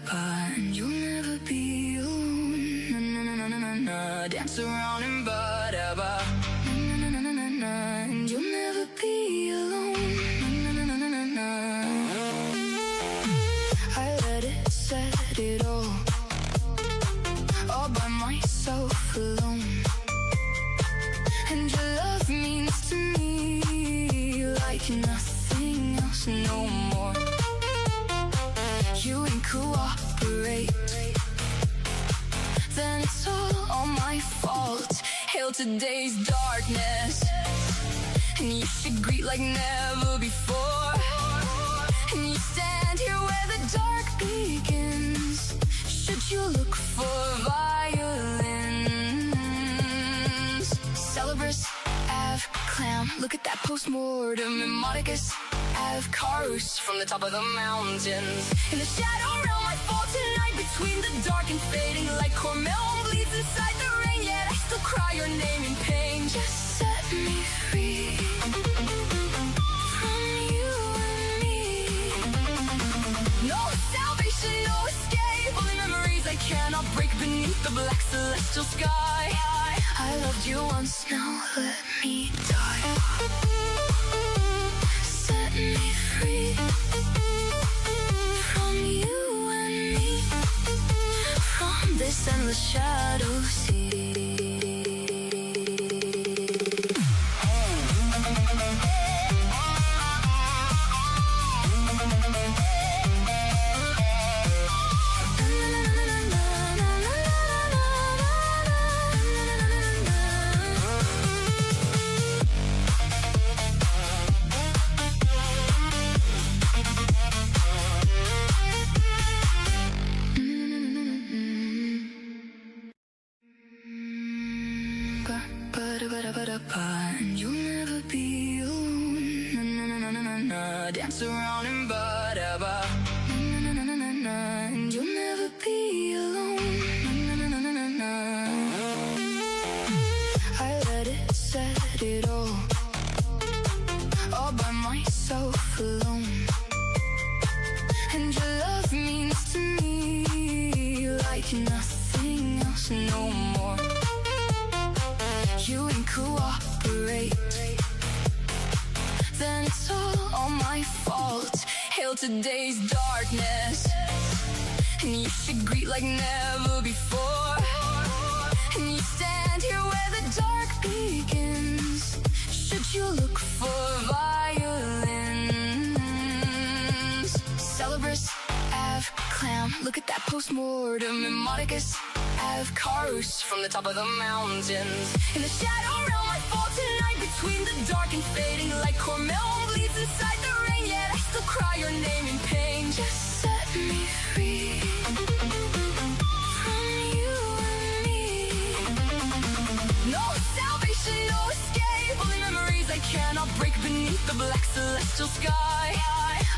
apart, and you'll never be alone. Na na na na na na, dance around and ba-da-ba. Na na na na na na, and you'll never be alone. Na na na na na na. I let it set it all by myself alone. And your love means to me like nothing else no more. You ain't cooperate, then it's all my fault. Hail today's darkness, and you should greet like never before. And you stand here where the dark begins, should you look for violins. Celebris, Ave, Clam, look at that post-mortem. And Modicus, Ave, Carus, from the top of the mountains. In the shadow realm I fall tonight, between the dark and fading light. Cormel bleeds inside the rain, yet I still cry your name in pain. Just set me free from you and me. No salvation, no escape, only memories I cannot break beneath the black celestial sky. I loved you once, now let me die. Set me free from you and me, from this endless shadow sea. And you'll never be alone. Na na na na na na, dance around and ba-da-ba. Na na na na na na, and you'll never be alone. Na na na na na na. I let it set it all by myself alone. And your love means to me like nothing else no more. You ain't cooperate, then it's all my fault. Hail today's darkness, and you should greet like never before. And you stand here where the dark begins, should you look for violins. Celebris, Ave, Clam, look at that post-mortem. And Modicus, Ave, Carus, from the top of the mountains. In the shadow realm I fall tonight, between the dark and fading light. Cormel bleeds inside the rain, yet I still cry your name in pain. Just set me free from you and me. No salvation, no escape, only memories I cannot break beneath the black celestial sky.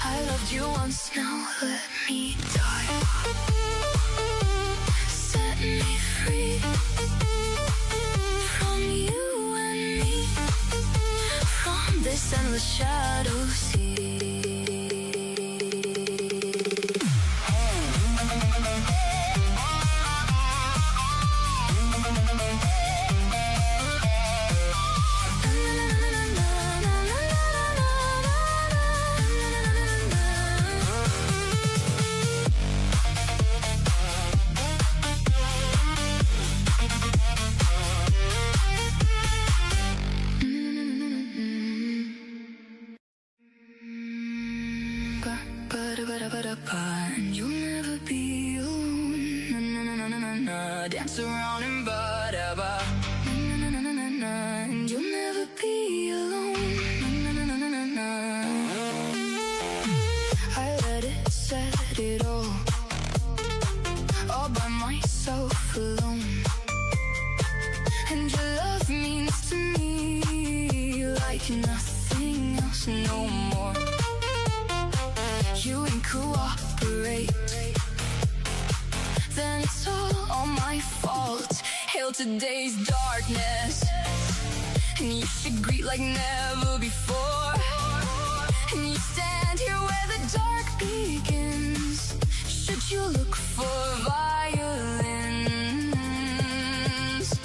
I loved you once, now let me die. Set me free from you and me, from this endless shadow sea. And you'll never be alone. Na na na na na na, dance around and ba-da-ba. Na na na na na na, and you'll never be alone. Na na na na na na. I let it set it all by myself alone. And your love means to me like nothing else no more. You ain't cooperate, then it's all my fault. Hail today's darkness, and you should greet like never before. And you stand here where the dark begins, should Should you look for violins?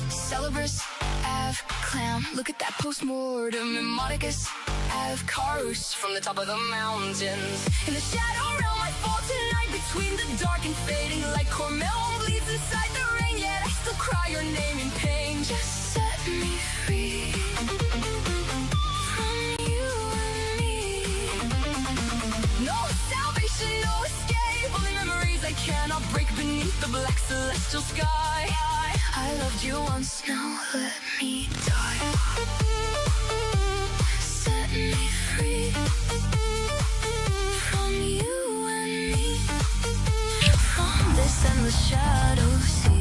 Celebres, Ave, Clam, look at that postmortem. And Monticus, Ave, Carus from the top of the mountains. In the shadow realm I fall tonight, between the dark and fading light. Cormel bleeds inside the rain, yet I still cry your name in pain. Just set me free from you and me. No salvation, no escape, only memories I cannot break beneath the black celestial sky. I loved you once, now let me die. Set me free from you and me, from this endless shadow sea.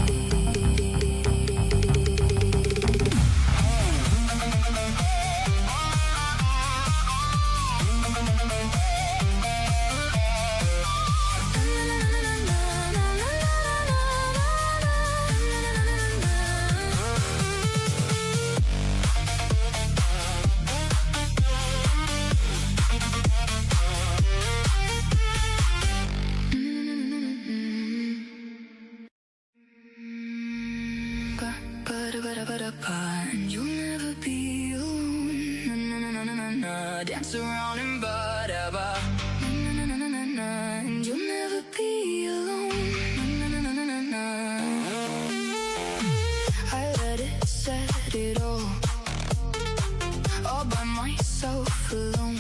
And you'll never be alone. Dance around in ba-da-ba. And you'll never be alone. I let it set it all by myself alone.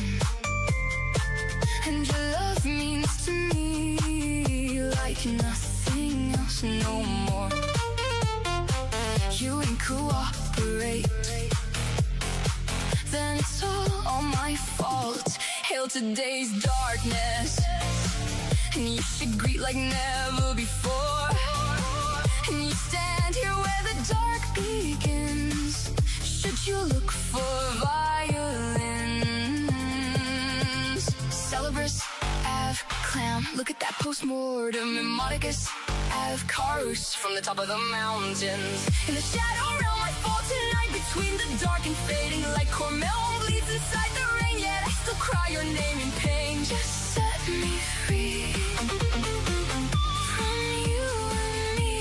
And your love means to me like nothing else no more. You ain't cooperate, then it's all my fault. Hail today's darkness, and you should greet like never before. And you stand here where the dark begins. Should you look for violins? Celebres, Ave, Clam, look at that postmortem. And Monticus, Ave, Carus from the top of the mountains. In the shadow realm I fall tonight, between the dark and fading light. Cormel bleeds inside the rain, yet I still cry your name in pain. Just set me free from you and me.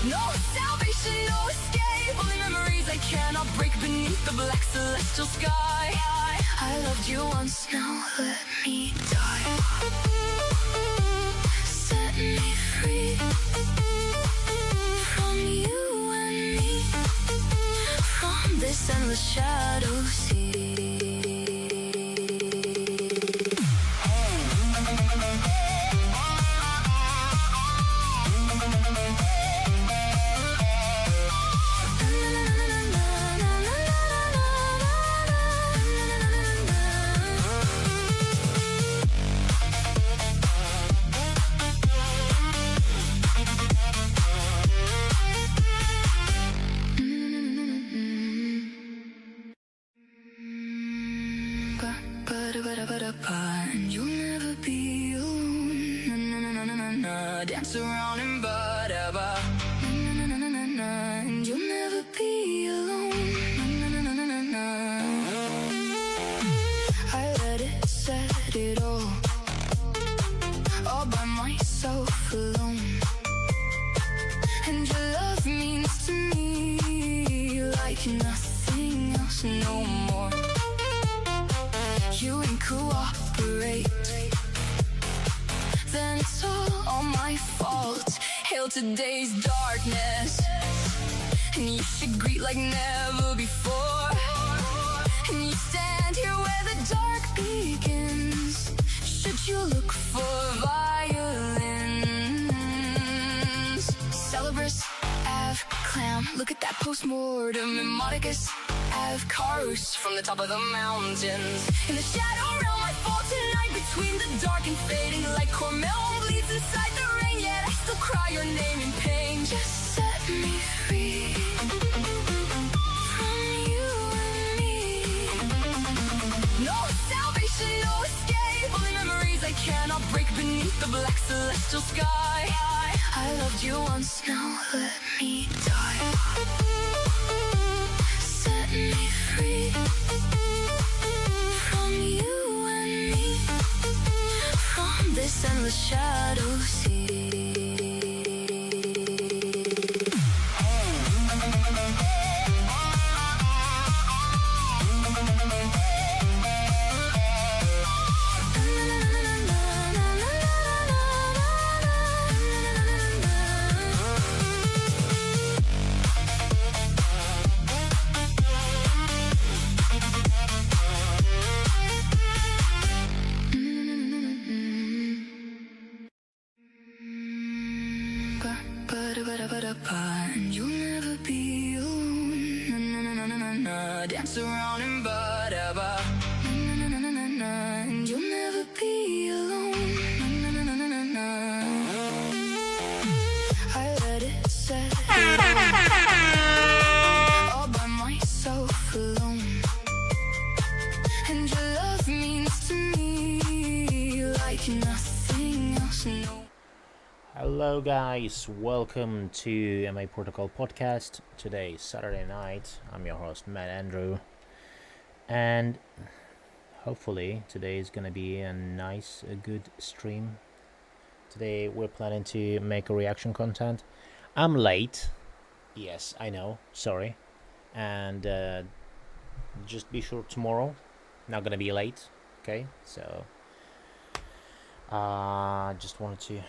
No salvation, no escape, only memories I cannot break beneath the black celestial sky. I loved you once, now let me die. Set me free from you and me, from this endless shadow sea. And you'll never be alone. Dance around in ba-da-ba. And you'll never be alone. I let it set it all by myself alone. And your love means to me like nothing else no more. You ain't cooperate, then it's all my fault. Hail today's darkness, and you should greet like never before. And you stand here where the dark begins. Should you look for violins? Celebres, Ave, Clam, look at that postmortem. And Monticus, Ave, Carus from the top of the mountains. In the shadow realm I fall tonight, between the dark and fading light. Cormel bleeds inside the rain, yet I still cry your name in pain. Just set me free from you and me. No salvation, no escape, only memories I cannot break beneath the black celestial sky. I loved you once, now let me die. Set me free from you and me, from this endless, endless shadows here. And you'll never be alone. Dance around and ba-da-ba. And you'll never be alone. I let it set all by myself alone. And your love means to me like nothing else. No. Hello guys, welcome to MA Protocol Podcast. Today is Saturday night. I'm your host Matt Andrew, and hopefully today is gonna be a good stream. Today we're planning to make a reaction content. I'm late, yes I know, sorry, and just be sure tomorrow not gonna be late, okay? So just wanted to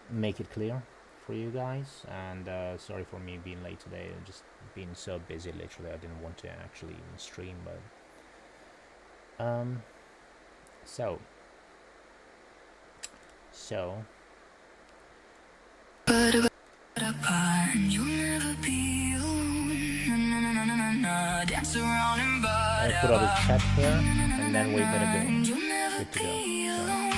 make it clear for you guys, and sorry for me being late today. I've just been so busy, literally I didn't want to actually even stream, but so And you'll never be alone. Dance around and I put all the chat here, and then we're gonna go. and you'll never Good to go. be So, alone.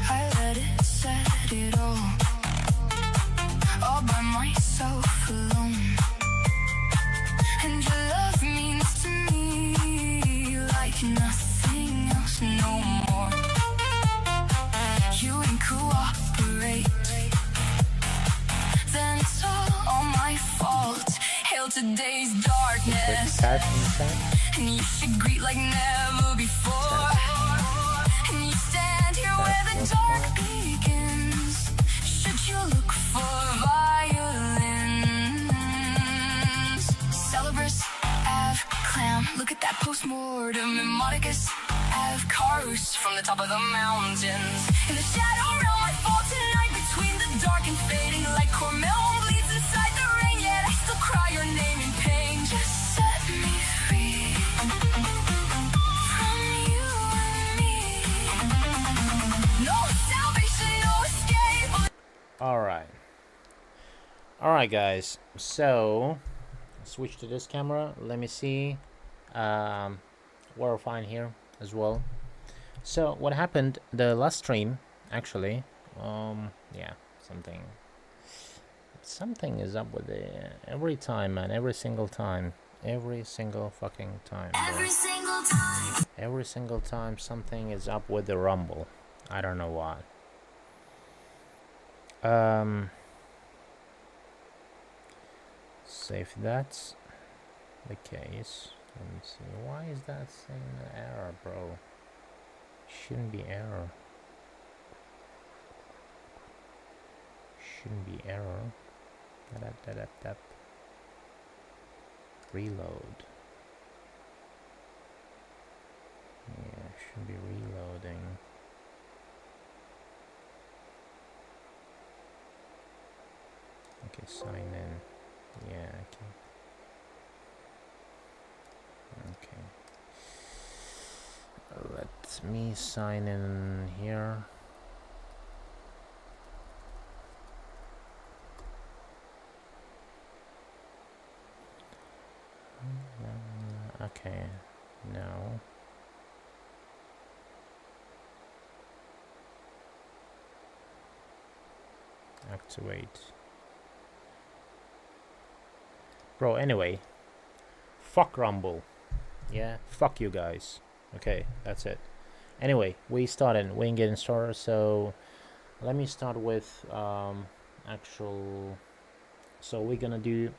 I let it set it all by myself alone. And your love means to me like nothing else no more. You didn't cooperate, then it's all my fault. Hail today's quick darkness, chat in the chat. and you should greet like never before. And you stand here where the dark begins. Should you look for violins? Celebris, Ave, Clam, look at that postmortem. And Monicus, Ave, Carus from the top of the mountains. In the shadow realm I fall tonight, between the dark and fading light. Cormel bleeds inside the rain, yet I still cry your name in pain. Just set me free from you and me. No salvation, no escape. Alright guys, so switch to this camera. Let me see. We're fine here as well. So what happened the last stream, actually, yeah, something is up with it every time, man. Every single fucking time, bro. Every single time something is up with the Rumble. I don't know why. So if that's the case, let me see. Why is that saying error, bro? Shouldn't be error. Reload. Yeah, should be reloading. Okay, sign in. Yeah, okay. Let me sign in here. Okay, now activate. Bro, anyway, fuck Rumble. Yeah, fuck you guys. Okay, that's it. Anyway, we ain't getting started, so let me start with so we're gonna do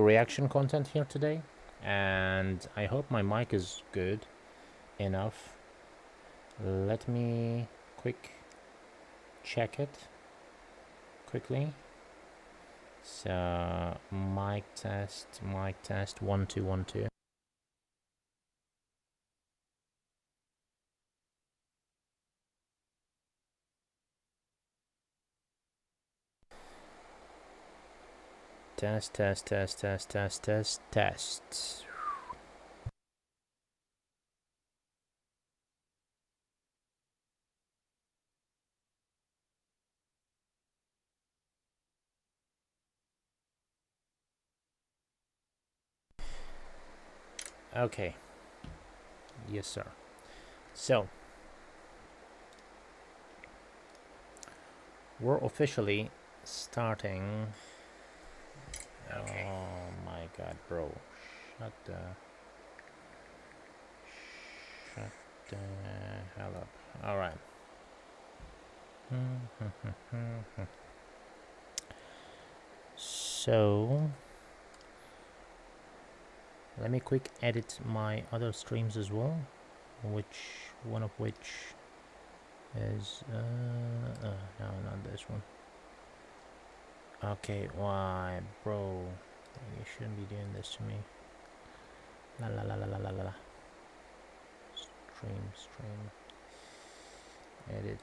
reaction content here today, and I hope my mic is good enough. Let me check it quickly. So mic test 1 2 1 2. Test. Okay. Yes, sir. So we're officially starting. Okay. Oh my god, bro. Shut the hell up. Alright. So let me quick edit my other streams as well, one of which is no, not this one. Okay, why, bro? You shouldn't be doing this to me. La la la la la la la. Stream. Edit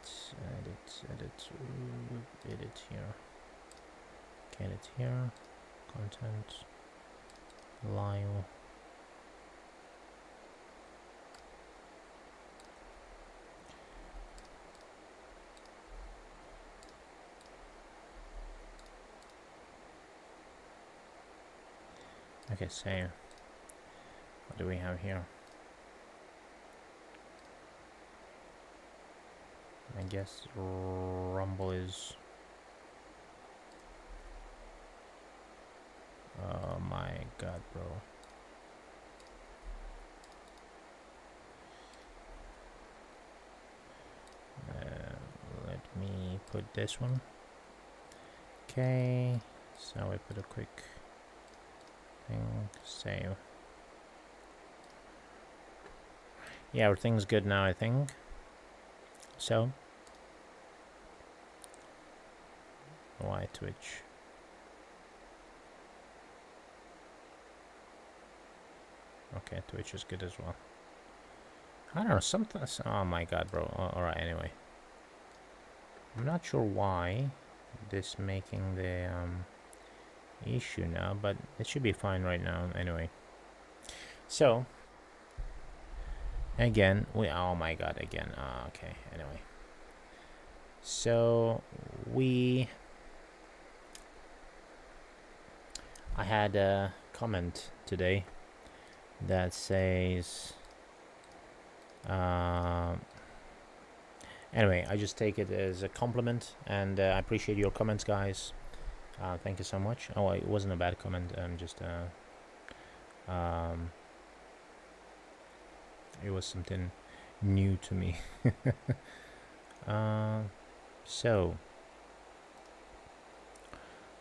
here. Edit here. Content. Live. Okay, save. What do we have here? I guess Rumble is... Oh my god, bro. Let me put this one. Okay, so I put a quick thing, save. Yeah, everything's good now, I think. So, why Twitch? Okay, Twitch is good as well. I don't know, something... Oh my god, bro. Alright, anyway. I'm not sure why this making the issue now, but it should be fine right now anyway. So, again, oh my god, again. Okay, anyway. So, I had a comment today that says... anyway, I just take it as a compliment, and I appreciate your comments, guys. Thank you so much. Oh, it wasn't a bad comment. It was something new to me. So,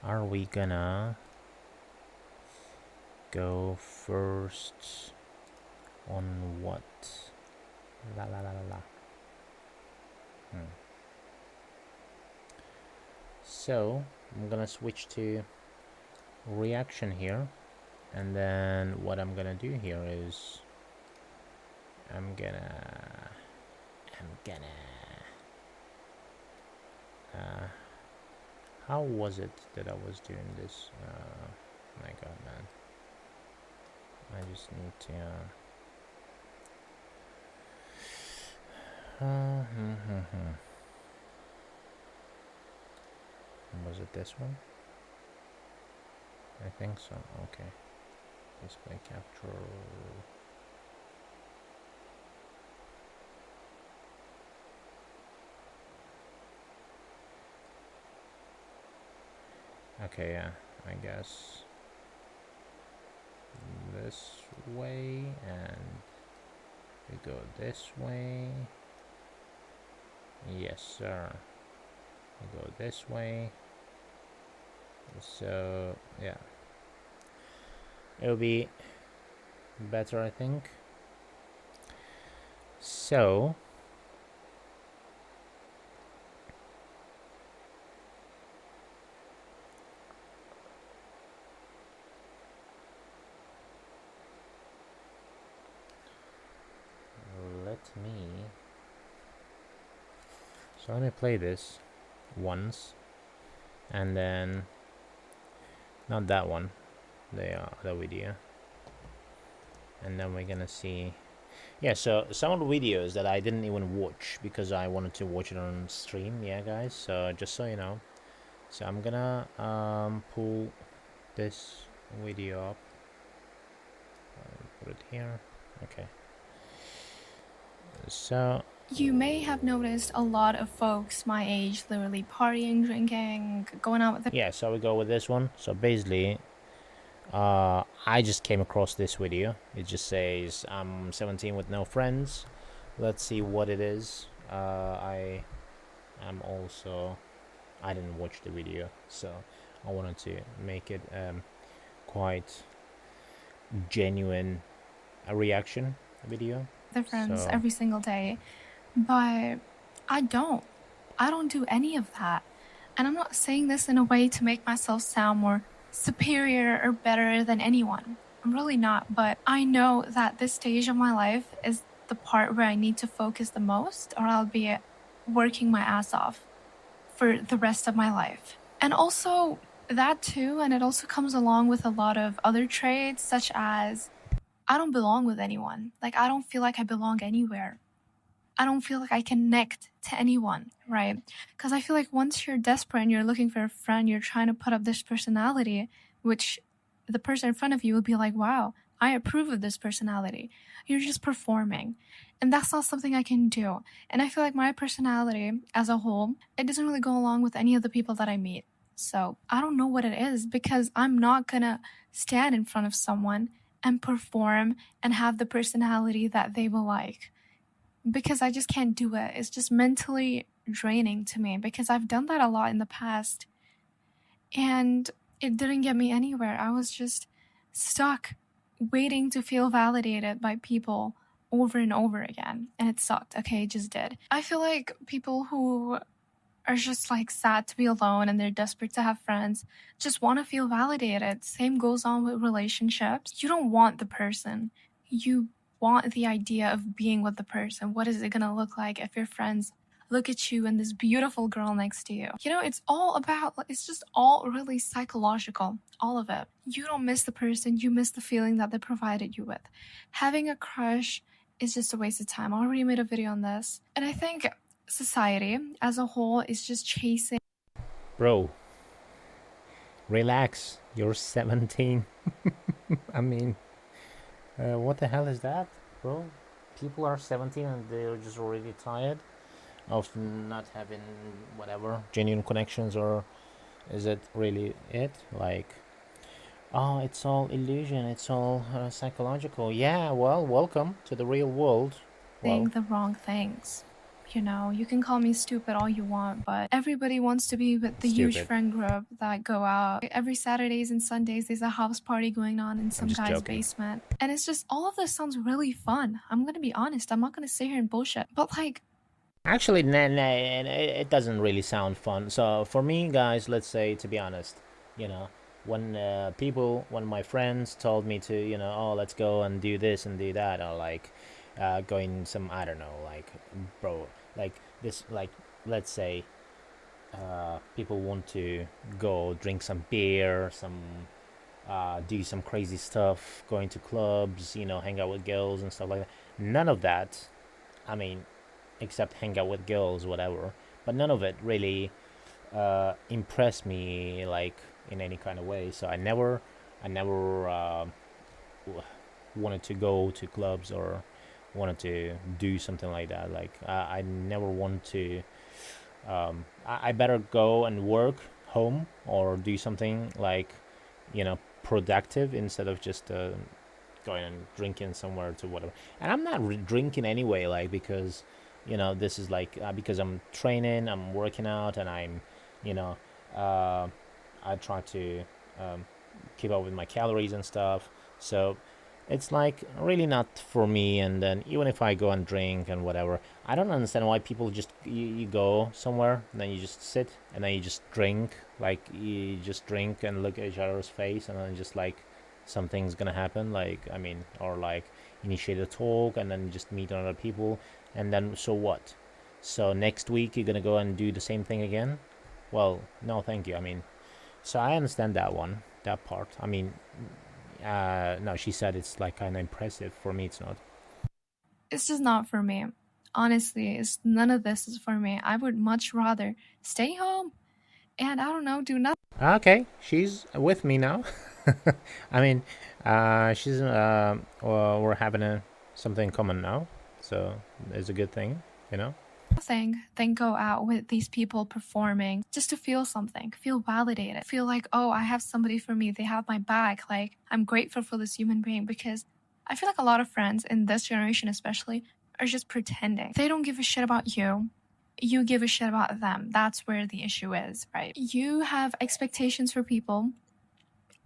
are we gonna go first on what? La la la la la. So I'm gonna switch to reaction here, and then what I'm gonna do here is I'm gonna how was it that I was doing this? My god, man, I just need to was it this one? I think so. Okay, display capture. Okay, yeah, I guess this way, and we go this way. Yes, sir. We go this way. So, yeah. It'll be better, I think. So let me play this once, and then not that one, the other video, and then we're gonna see. Yeah, so some of the videos that I didn't even watch because I wanted to watch it on stream, yeah guys, so just so you know. So I'm gonna pull this video up, put it here. Okay, so you may have noticed a lot of folks my age literally partying, drinking, going out with their... Yeah, so we go with this one. So basically, I just came across this video. It just says I'm 17 with no friends. Let's see what it is. I didn't watch the video, so I wanted to make it quite genuine a reaction video. Their friends So- every single day, but I don't do any of that. And I'm not saying this in a way to make myself sound more superior or better than anyone. I'm really not, but I know that this stage of my life is the part where I need to focus the most, or I'll be working my ass off for the rest of my life. And also that too, and it also comes along with a lot of other traits, such as I don't belong with anyone. Like, I don't feel like I belong anywhere. I don't feel like I connect to anyone, right? Because I feel like once you're desperate and you're looking for a friend, you're trying to put up this personality, which the person in front of you will be like, wow, I approve of this personality. You're just performing. And that's not something I can do. And I feel like my personality as a whole, it doesn't really go along with any of the people that I meet. So I don't know what it is, because I'm not gonna stand in front of someone and perform and have the personality that they will like, because I just can't do it. It's just mentally draining to me, because I've done that a lot in the past and it didn't get me anywhere. I was just stuck waiting to feel validated by people over and over again, and it sucked. Okay, it just did. I feel like people who are just like sad to be alone and they're desperate to have friends just want to feel validated. Same goes on with relationships. You don't want the person, you want the idea of being with the person. What is it gonna look like if your friends look at you and this beautiful girl next to you? You know, it's all about, it's just all really psychological, all of it. You don't miss the person, you miss the feeling that they provided you with. Having a crush is just a waste of time. I already made a video on this, and I think society as a whole is just chasing. Bro, relax. You're 17. I mean, what the hell is that, bro? People are 17 and they're just already tired of not having whatever genuine connections, or is it really it? Like, oh, it's all illusion. It's all psychological. Yeah, well, welcome to the real world. Well, The wrong things. You know, you can call me stupid all you want, but everybody wants to be with the huge Stupid. friend group that go out. Every Saturdays and Sundays, there's a house party going on in some just guy's joking. basement. And it's just, all of this sounds really fun. I'm gonna be honest, I'm not gonna sit here and bullshit. But like, actually, nah, it doesn't really sound fun. So for me, guys, let's say, to be honest, you know, when when my friends told me to, you know, oh, let's go and do this and do that, or like going some, I don't know, like, bro, like this, like, let's say people want to go drink some beer, do some crazy stuff, going to clubs, you know, hang out with girls and stuff like that. None of that, I mean, except hang out with girls, whatever. But none of it really impressed me, like, in any kind of way. So I never wanted to go to clubs or wanted to do something like that. Like, I never want to. I better go and work home or do something, like, you know, productive, instead of just going and drinking somewhere to whatever. And I'm not drinking anyway, like, because, you know, this is like because I'm training, I'm working out, and I'm, you know, I try to keep up with my calories and stuff. So it's like really not for me. And then even if I go and drink and whatever, I don't understand why people just you go somewhere and then you just sit and then you just drink, like you just drink and look at each other's face and then just like something's gonna happen, like I mean, or like initiate a talk and then just meet other people, and then so what? So next week you're gonna go and do the same thing again? Well, no, thank you. I mean, so I understand that one, that part. I mean, no, she said it's like kind of impressive. For me, it's not. It's just not for me. Honestly, it's none of this is for me. I would much rather stay home and I don't know, do nothing. Okay, she's with me now. I mean, she's well, we're having something in common now, so it's a good thing, you know. Then go out with these people performing just to feel something, feel validated, feel like, oh, I have somebody for me, they have my back, like I'm grateful for this human being. Because I feel like a lot of friends in this generation especially are just pretending. They don't give a shit about you. You give a shit about them. That's where the issue is, right? You have expectations for people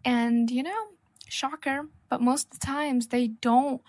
and, you know, shocker, but most of the times they don't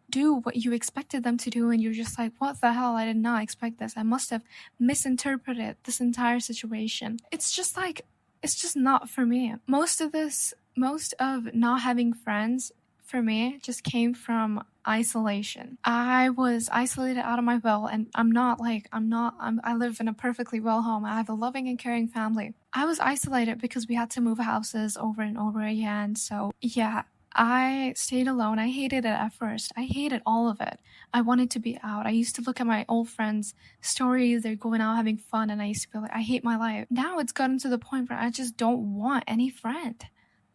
do what you expected them to do, and you're just like, what the hell? I did not expect this. I must have misinterpreted this entire situation. It's just like, it's just not for me. Most of not having friends for me just came from isolation. I was isolated out of my will, and I live in a perfectly well home. I have a loving and caring family. I was isolated because we had to move houses over and over again. So yeah, I stayed alone. I hated it at first. I hated all of it. I wanted to be out. I used to look at my old friends' stories. They're going out having fun, and I used to be like, I hate my life. Now it's gotten to the point where I just don't want any friend.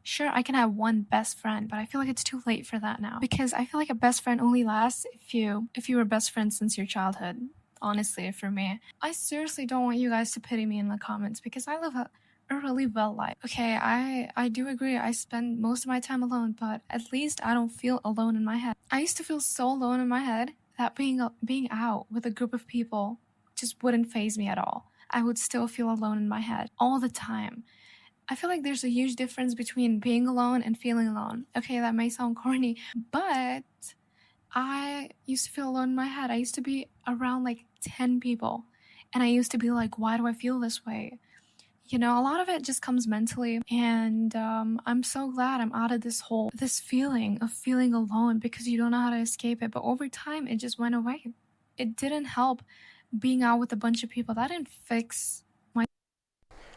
Sure, I can have one best friend, but I feel like it's too late for that now. Because I feel like a best friend only lasts if you were best friends since your childhood. Honestly, for me. I seriously don't want you guys to pity me in the comments because I live a really well life. Okay, I do agree. I spend most of my time alone, but at least I don't feel alone in my head. I used to feel so alone in my head that being out with a group of people just wouldn't faze me at all. I would still feel alone in my head all the time. I feel like there's a huge difference between being alone and feeling alone. Okay, that may sound corny, but I used to feel alone in my head. I used to be around like 10 people, and I used to be like, why do I feel this way? You know, a lot of it just comes mentally, and I'm so glad I'm out of this feeling of feeling alone because you don't know how to escape it. But over time, it just went away. It didn't help being out with a bunch of people. That didn't fix my...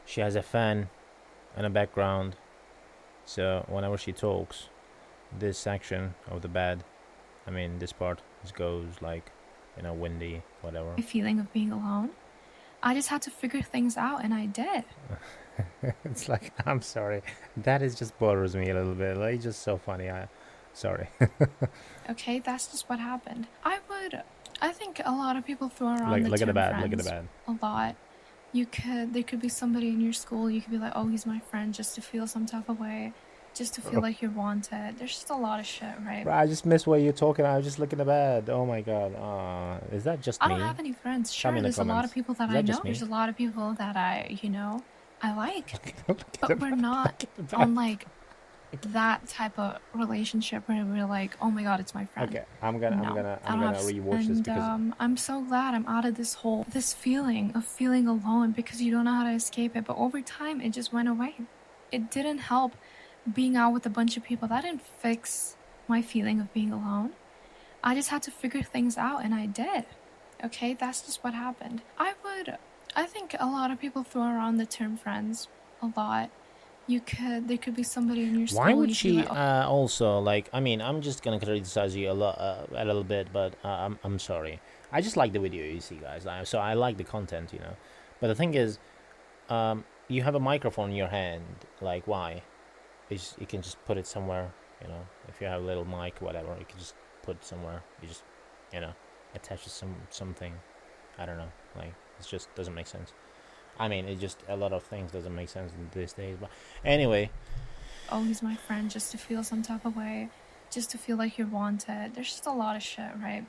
She has a fan in the background, so whenever she talks, this section of the bed, I mean this part, just goes like, you know, windy, whatever. feeling of being alone. I just had to figure things out, and I did. It's like, I'm sorry, that is just bothers me a little bit. Like, it's just so funny. Sorry. Okay, that's just what happened. I think a lot of people throw around the look at the term bed. friends Look at the bed. a lot. There could be somebody in your school, you could be like, oh, he's my friend, just to feel some type of way, just to feel like you're wanted. There's just a lot of shit, right? Bro, I just missed what you're talking about. I was just looking at the bed. Oh my god. Is that just I me? don't have any friends. Tell Sure, me in the there's a lot comments. of people that Is I that know. just me? There's a lot of people that I like. Look at But the we're bed. not Look at the on bed. like that type of relationship where we're like, oh my god, it's my friend. Okay, I'm gonna rewatch this because I'm so glad I'm out of this feeling of feeling alone because you don't know how to escape it. But over time, it just went away. It didn't help being out with a bunch of people. That didn't fix my feeling of being alone. I just had to figure things out, and I did. Okay, that's just what happened. I think a lot of people throw around the term friends a lot. There could be somebody in your school. why would you could be she like, oh, also, like, I mean, I'm just gonna criticize you a little bit, but I'm sorry. I just like the video, you see, guys. So I like the content, you know. But the thing is, you have a microphone in your hand. Like, why? You can just put it somewhere, you know. If you have a little mic, whatever, you can just put it somewhere. You just, you know, attach to something. I don't know. Like, it just doesn't make sense. I mean, it just, a lot of things doesn't make sense these days. But anyway, oh, he's my friend, just to feel some type of way, just to feel like you're wanted. There's just a lot of shit, right?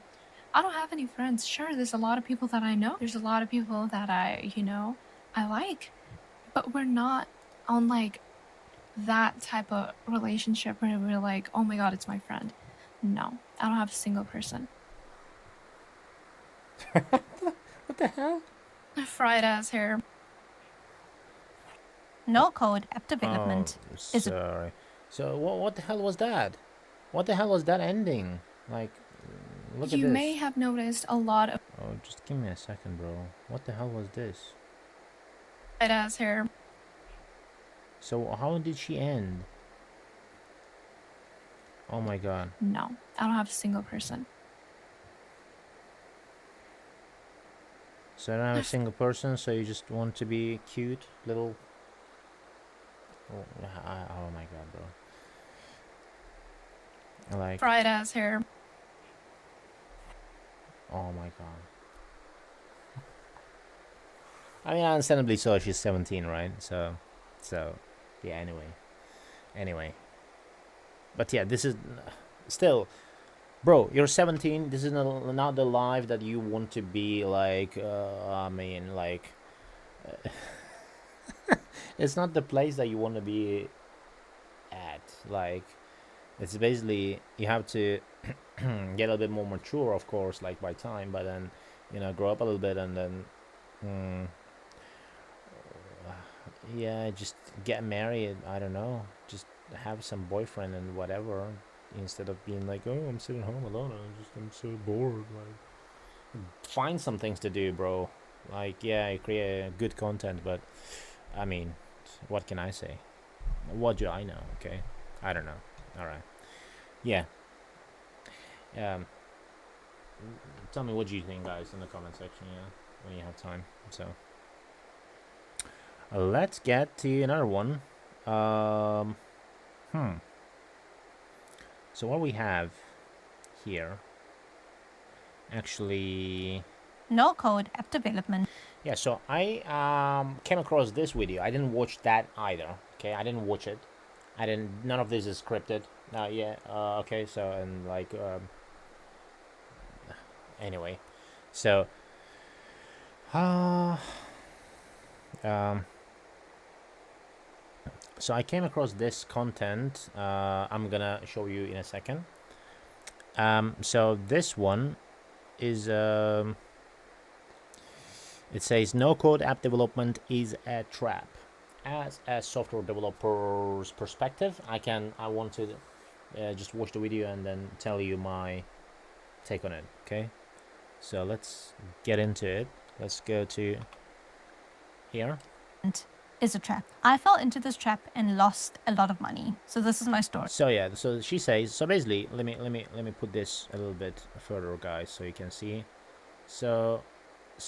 I don't have any friends. Sure, there's a lot of people that I know. There's a lot of people that I like. But we're not on like that type of relationship where we're like, oh my god, it's my friend. No, I don't have a single person. What the hell? Fried ass hair. No code app development Oh, is a sorry. So what the hell was that? What the hell was that ending? Like, look at You this. may have noticed a lot of Oh, just give me a second, bro. What the hell was this? fried ass hair. So how did she end? Oh my god. No, I don't have a single person. So I don't have a single person, so you just want to be cute, little... Oh my god, bro. Like, Fried ass hair. oh my god. I mean, understandably so, she's 17, right? So, yeah, anyway. But yeah, this is still, bro, you're 17, this is not the life that you want to be like, I mean, like, it's not the place that you want to be at. Like, it's basically, you have to get a little bit more mature, of course, like by time, but then, you know, grow up a little bit and then, yeah, just get married. I don't know, just have some boyfriend and whatever, instead of being like, oh, I'm sitting home alone, I'm so bored. Like, find some things to do, bro. Like, yeah, create good content, but I mean, what can I say? What do I know? Okay, I don't know. All right, yeah. Tell me what you think, guys, in the comment section. Yeah, when you have time. So let's get to another one. So what we have here, actually, no code app development. yeah. So I came across this video. I didn't watch that either. Okay, I didn't watch it. I didn't. None of this is scripted. Yeah. Okay. So and like anyway, so so I came across this content. I'm gonna show you in a second. So this one is it says no code app development is a trap. As a software developer's perspective, I want to just watch the video and then tell you my take on it. Okay, so let's get into it. Let's go to here. Is a trap. I fell into this trap and lost a lot of money. So this is my story. So yeah, so she says, so basically, let me put this a little bit further, guys, so you can see. So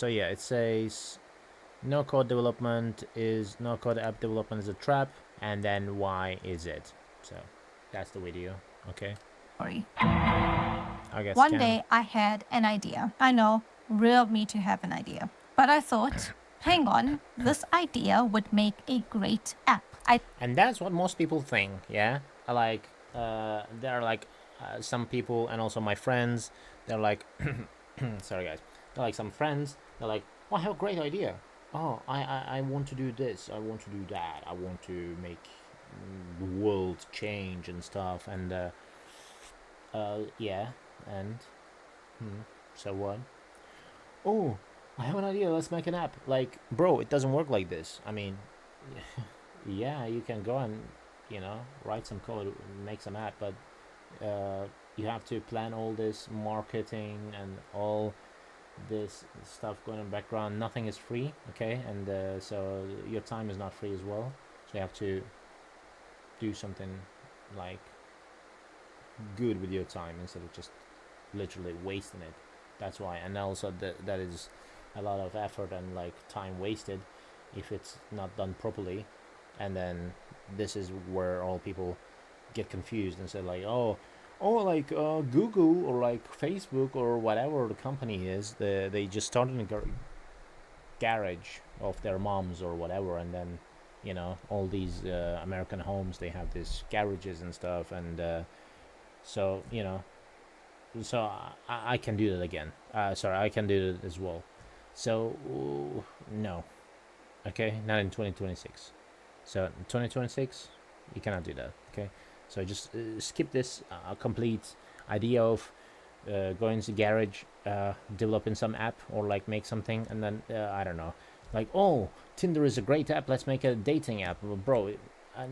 yeah, it says no code app development is a trap, and then why is it? So that's the video. Okay, I guess One day I had an idea. I know, real me to have an idea. But I thought, hang on, this idea would make a great app. And that's what most people think. Yeah, like there are like some people, and also my friends, they're like sorry guys, they're like some friends, they're like, oh, I have a great idea. Oh, I want to do this, I want to do that, I want to make the world change and stuff. And yeah, and so what? Oh, I have an idea, let's make an app. Like, bro, it doesn't work like this. I mean, yeah, you can go and, you know, write some code, make some app, but you have to plan all this marketing and all this stuff going in the background. Nothing is free, okay? And so your time is not free as well. So you have to do something like good with your time instead of just literally wasting it. That's why. And also that is a lot of effort and like time wasted if it's not done properly. And then this is where all people get confused and say like, oh, like Google or like Facebook or whatever the company is, they just started in a garage of their moms or whatever, and then, you know, all these American homes, they have these garages and stuff, and so, you know, so I can do that again. Sorry, I can do that as well. So no, okay, not in 2026. So in 2026, you cannot do that. Okay, so just skip this complete idea of going to garage, developing some app or like make something, and then I don't know, like, oh, Tinder is a great app, let's make a dating app. Well, bro,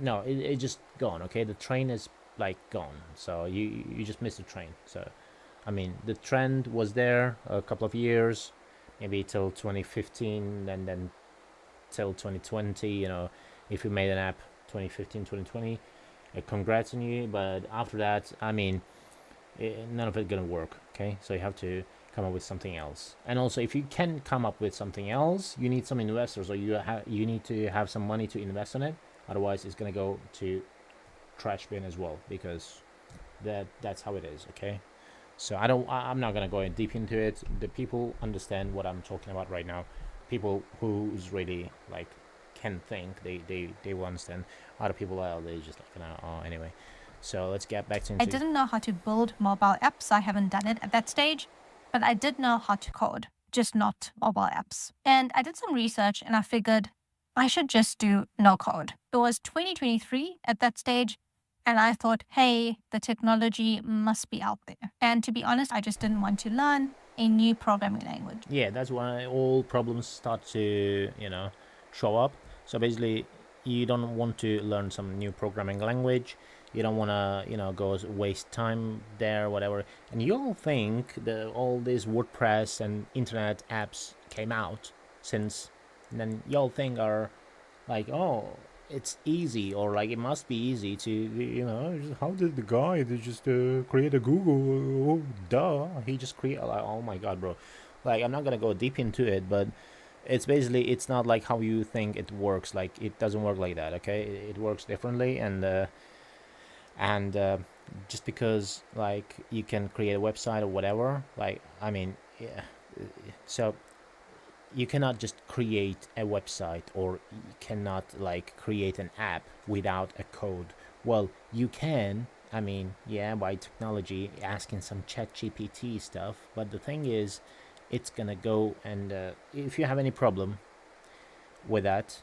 no, it just gone. Okay, the train is like gone, so you just missed the train. So I mean, the trend was there a couple of years, maybe till 2015, and then till 2020. You know, if you made an app 2015, 2020, congrats on you. But after that, I mean, none of it gonna work. Okay, so you have to come up with something else. And also, if you can come up with something else, you need some investors, or you need to have some money to invest in it. Otherwise, it's gonna go to trash bin as well, because that's how it is. Okay, so I'm not gonna go in deep into it. The people understand what I'm talking about right now. People who's really like can think, they will understand. Other people are, they just like, oh, anyway. So let's get back to I didn't know how to build mobile apps. I haven't done it at that stage, but I did know how to code, just not mobile apps. And I did some research and I figured I should just do no code. It was 2023 at that stage. And I thought, hey, the technology must be out there. And to be honest, I just didn't want to learn a new programming language. Yeah, that's why all problems start to, show up. So basically, you don't want to learn some new programming language. You don't want to, go waste time there, whatever. And you'll think that all these WordPress and internet apps came out since, and then y'all think are like, oh, it's easy, or like it must be easy to, how did the guy just create a Google? Oh, duh. He just created, like, oh my God, bro. Like, I'm not going to go deep into it, but it's basically, it's not like how you think it works. Like, it doesn't work like that, okay? It works differently, and just because like you can create a website or whatever, like, I mean, yeah, so you cannot just create a website, or you cannot like create an app without a code. Well, you can, I mean, yeah, by technology, asking some ChatGPT stuff, but the thing is, it's gonna go, and if you have any problem with that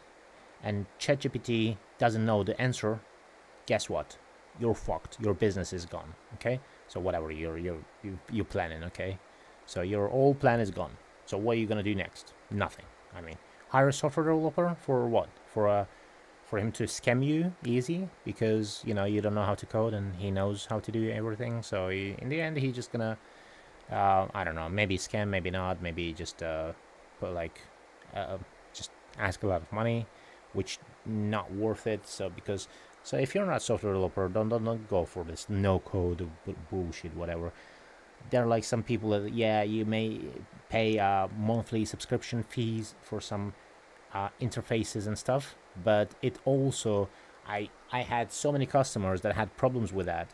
and ChatGPT doesn't know the answer, guess what? You're fucked. Your business is gone. Okay, so whatever you're planning, okay, so your whole plan is gone. So what are you gonna do next? Nothing. I mean, hire a software developer for what? For him to scam you easy, because you don't know how to code and he knows how to do everything. So in the end, he's just gonna I don't know, maybe scam, maybe not, maybe just put like just ask a lot of money, which not worth it. So if you're not a software developer, don't go for this no code bullshit, whatever. There are like some people that, yeah, you may pay monthly subscription fees for some interfaces and stuff, but it also, I had so many customers that had problems with that,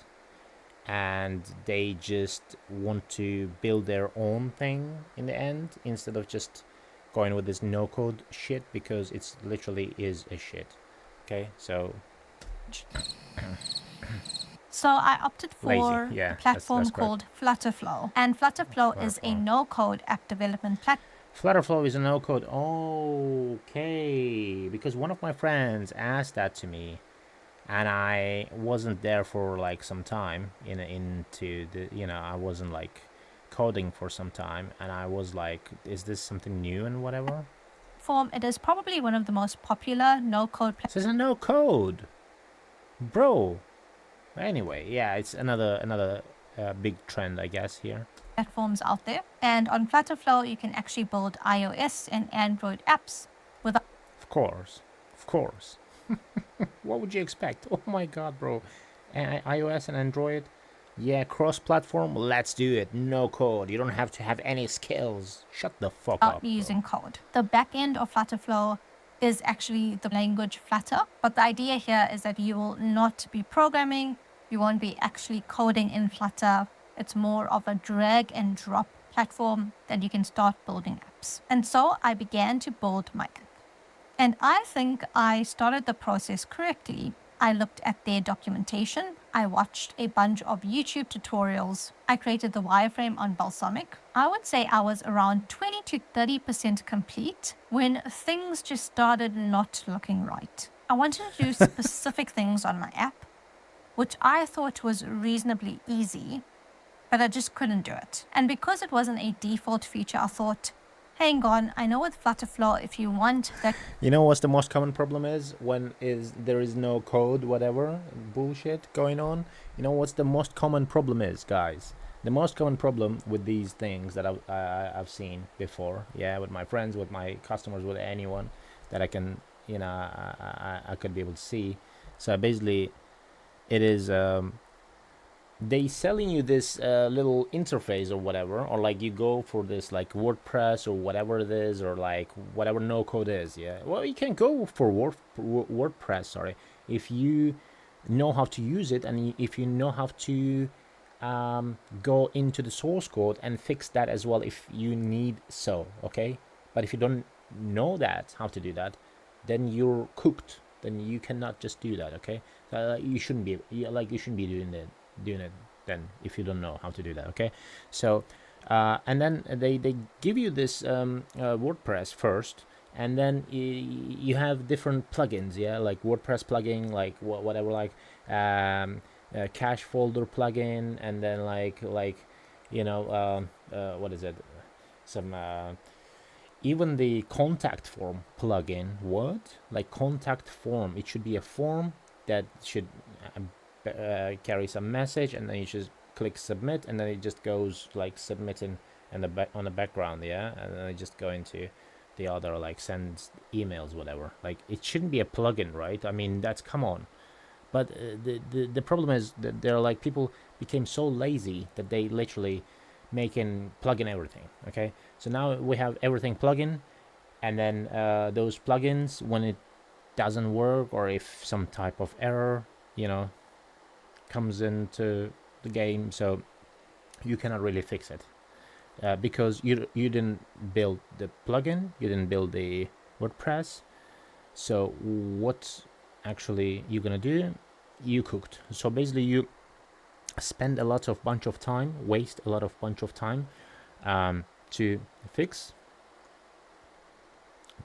and they just want to build their own thing in the end, instead of just going with this no code shit, because it's literally is a shit. Okay, so I opted for yeah, a platform that's correct. called Flutterflow. And Flutterflow is a no-code app development platform. Flutterflow is a no code. Okay, because one of my friends asked that to me, and I wasn't there for like some time into the, I wasn't like coding for some time, and I was like, is this something new and whatever? It is probably one of the most popular no-code This is a no code, bro. Anyway, yeah, it's another big trend, I guess, here. platforms out there. And on Flutterflow, you can actually build iOS and Android apps without. Of course. What would you expect? Oh my God, bro. iOS and Android, yeah, cross-platform. Let's do it. No code. You don't have to have any skills. Shut the fuck up. Bro. Using code. The backend of Flutterflow is actually the language Flutter, but the idea here is that you will not be programming, you won't be actually coding in Flutter. It's more of a drag and drop platform that you can start building apps. And so I began to build my app. And I think I started the process correctly. I looked at their documentation. I watched a bunch of YouTube tutorials. I created the wireframe on Balsamiq. I would say I was around 20 to 30% complete when things just started not looking right. I wanted to do specific things on my app, which I thought was reasonably easy, but I just couldn't do it. And because it wasn't a default feature, I thought, hang on, I know with Flutterflow, if you want that You know what's the most common problem is? When there is no code, whatever, bullshit going on. You know what's the most common problem is, guys? The most common problem with these things that I've seen before, yeah, with my friends, with my customers, with anyone that I can, I could be able to see. So basically, it is they selling you this little interface or whatever, or like you go for this like WordPress or whatever it is, or like whatever no code is. Yeah, well, you can go for WordPress, sorry, if you know how to use it, and if you know how to go into the source code and fix that as well if you need so. Okay, but if you don't know that how to do that, then you're cooked. Then you cannot just do that. Okay, you shouldn't be doing it then if you don't know how to do that. Okay, so and then they give you this WordPress first, and then you have different plugins, yeah, like WordPress plugin, like whatever, like cache folder plugin, and then like what is it, some even the contact form plugin. What? Like contact form, it should be a form that should carry some message, and then you just click submit, and then it just goes like submitting in on the background, yeah, and then I just go into the other, like sends emails, whatever. Like it shouldn't be a plugin, right? I mean, that's, come on. But the problem is that there are like people became so lazy that they literally making plugin everything. Okay, so now we have everything plugin, and then those plugins, when it doesn't work, or if some type of error comes into the game, so you cannot really fix it because you didn't build the plugin, you didn't build the WordPress. So what actually you're gonna do? You cooked. So basically you spend a lot of bunch of time, waste a lot of bunch of time to fix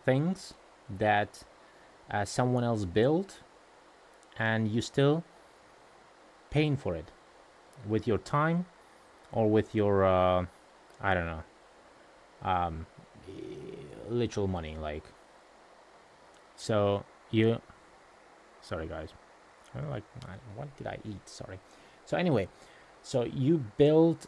things that someone else built, and you still paying for it with your time or with your I don't know, literal money, like. So you, sorry guys, like, what did I eat? Sorry. So anyway, so you build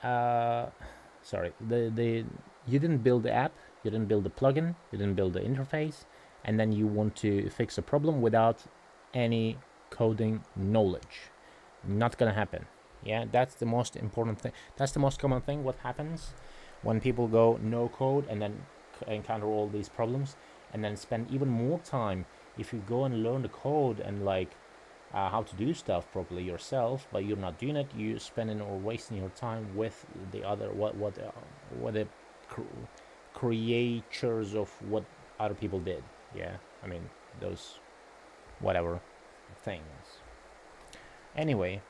sorry, you didn't build the app, you didn't build the plugin, you didn't build the interface, and then you want to fix a problem without any coding knowledge. Not gonna happen. Yeah, that's the most important thing. That's the most common thing. What happens when people go no code and then encounter all these problems, and then spend even more time. If you go and learn the code and like how to do stuff properly yourself, but you're not doing it, you spending or wasting your time with the other what the creators of what other people did. Yeah, I mean those whatever things. Anyway,